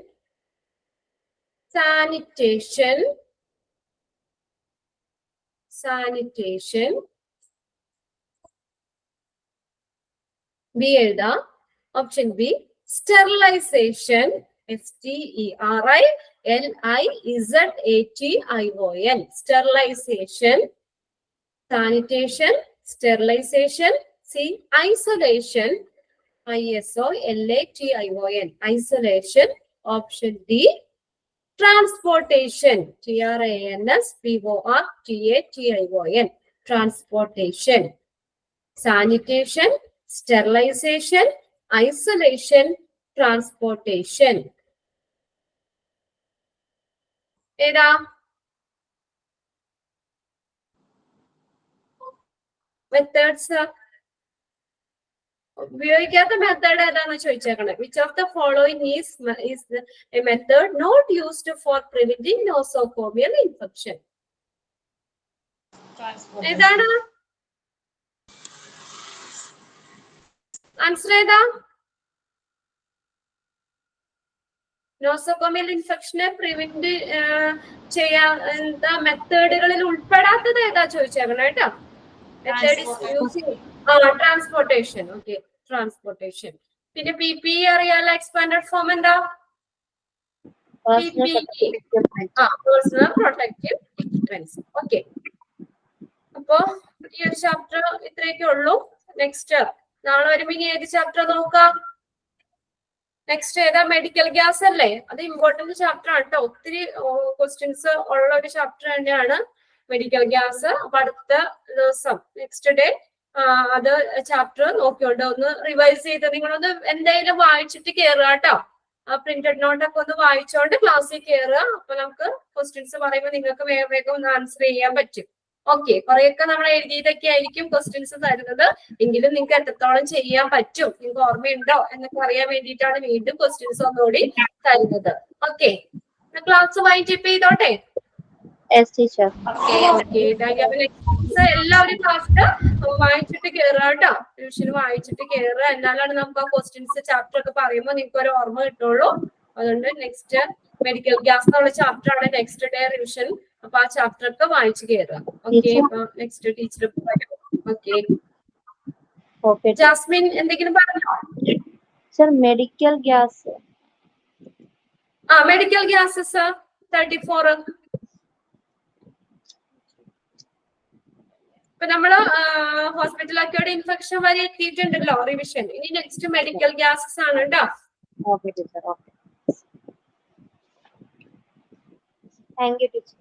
B എഴുതാം. Option B, sterilization, STERILIZATION, sterilization, sanitation, sterilization. C, isolation, ISOLATION, isolation. Option D, transportation, TRANSPORTATION, transportation. Sanitation, sterilization, isolation, transportation. ഏതാ? Methods ഉപയോഗിക്കാത്ത method ഏതാന്ന് ചോദിച്ചേക്കണേ. Which of the following is a method not used for preventing nosocomial infection? ഏതാണ് answer? ഏതാ? Nosocomial ഇൻഫെക്ഷനെ prevent ചെയ്യാൻ എന്താ മെത്തേഡുകളിൽ ഉൾപ്പെടാത്തത് ഏതാ ചോദിച്ചേക്കണം കേട്ടോ. Method is using transportation. Okay, transportation. പിന്നെ PPE അറിയാലോ, എക്സ്പാൻഡഡ് ഫോം എന്താ? Personal protective equipments. ഓക്കെ, അപ്പോ ഈ ഒരു ചാപ്റ്റർ ഇത്രയൊക്കെ ഉള്ളൂ. നെക്സ്റ്റ് നാളെ വരുമ്പോ ഇനി ഏത് ചാപ്റ്റർ നോക്കാം? നെക്സ്റ്റ് ഏതാ? മെഡിക്കൽ ഗ്യാസ് അല്ലേ? അത് ഇമ്പോർട്ടന്റ് ചാപ്റ്റർ ആണ് കേട്ടോ. ഒത്തിരി ക്വസ്റ്റ്യൻസ് ഉള്ള ഒരു ചാപ്റ്റർ തന്നെയാണ് മെഡിക്കൽ ഗ്യാസ്. അപ്പൊ അടുത്ത ദിവസം നെക്സ്റ്റ് ഡേ അത് ചാപ്റ്റർ നോക്കിയോണ്ട് ഒന്ന് റിവൈസ് ചെയ്ത് നിങ്ങളൊന്ന് എന്തായാലും വായിച്ചിട്ട് കയറുക കേട്ടോ. ആ പ്രിന്റഡ് നോട്ടൊക്കെ ഒന്ന് വായിച്ചോണ്ട് ക്ലാസ്സിൽ കയറുക. അപ്പൊ നമുക്ക് ക്വസ്റ്റ്യൻസ് പറയുമ്പോൾ നിങ്ങൾക്ക് വേഗം വേഗം ഒന്ന് ആൻസർ ചെയ്യാൻ പറ്റും. ഓക്കെ, കുറെയൊക്കെ നമ്മൾ എഴുതിയതൊക്കെ ആയിരിക്കും ക്വസ്റ്റ്യൻസ് തരുന്നത്, എങ്കിലും നിങ്ങൾക്ക് എത്രത്തോളം ചെയ്യാൻ പറ്റും, നിങ്ങൾക്ക് ഓർമ്മയുണ്ടോ എന്നൊക്കെ അറിയാൻ വേണ്ടിയിട്ടാണ് വീണ്ടും ക്വസ്റ്റ്യൻസ് ഒന്നുകൂടി തരുന്നത്. ഓക്കെ, ക്ലാസ് വൈൻഡപ്പ് ചെയ്തോട്ടെ. എല്ലാവരും ക്ലാസ്സിൽ വായിച്ചിട്ട് കയറുക കേട്ടോ. ട്യൂഷന് വായിച്ചിട്ട് കയറുക, എന്നാലാണ് നമുക്ക് ആ ക്വസ്റ്റ്യൻസ് ചാപ്റ്റർ ഒക്കെ പറയുമ്പോൾ നിങ്ങൾക്ക് ഒരു ഓർമ്മ കിട്ടുള്ളൂ. അതുകൊണ്ട് നെക്സ്റ്റ് മെഡിക്കൽ ഗ്യാസ് എന്നുള്ള ചാപ്റ്റർ ആണ് നെക്സ്റ്റ് ഡേ റിവിഷൻ. അപ്പൊ ആ ചാപ്റ്റർ ഒക്കെ വായിച്ചു കയറുക. ഓക്കെ, അപ്പൊ നെക്സ്റ്റ് ടീച്ചർ. ഓക്കെ, ജാസ്മിൻ എന്തെങ്കിലും പറഞ്ഞോ? Sir medical gas. Medical gases 34. ഇപ്പൊ നമ്മള് ഹോസ്പിറ്റൽ അക്യൂർഡ് ഇൻഫെക്ഷൻ വരെ എത്തിയിട്ടുണ്ടല്ലോ റിവിഷൻ. ഇനി നെക്സ്റ്റ് മെഡിക്കൽ ഗ്യാസസ് ആണ് കേട്ടോ. Okay teacher. Okay, thank you teacher.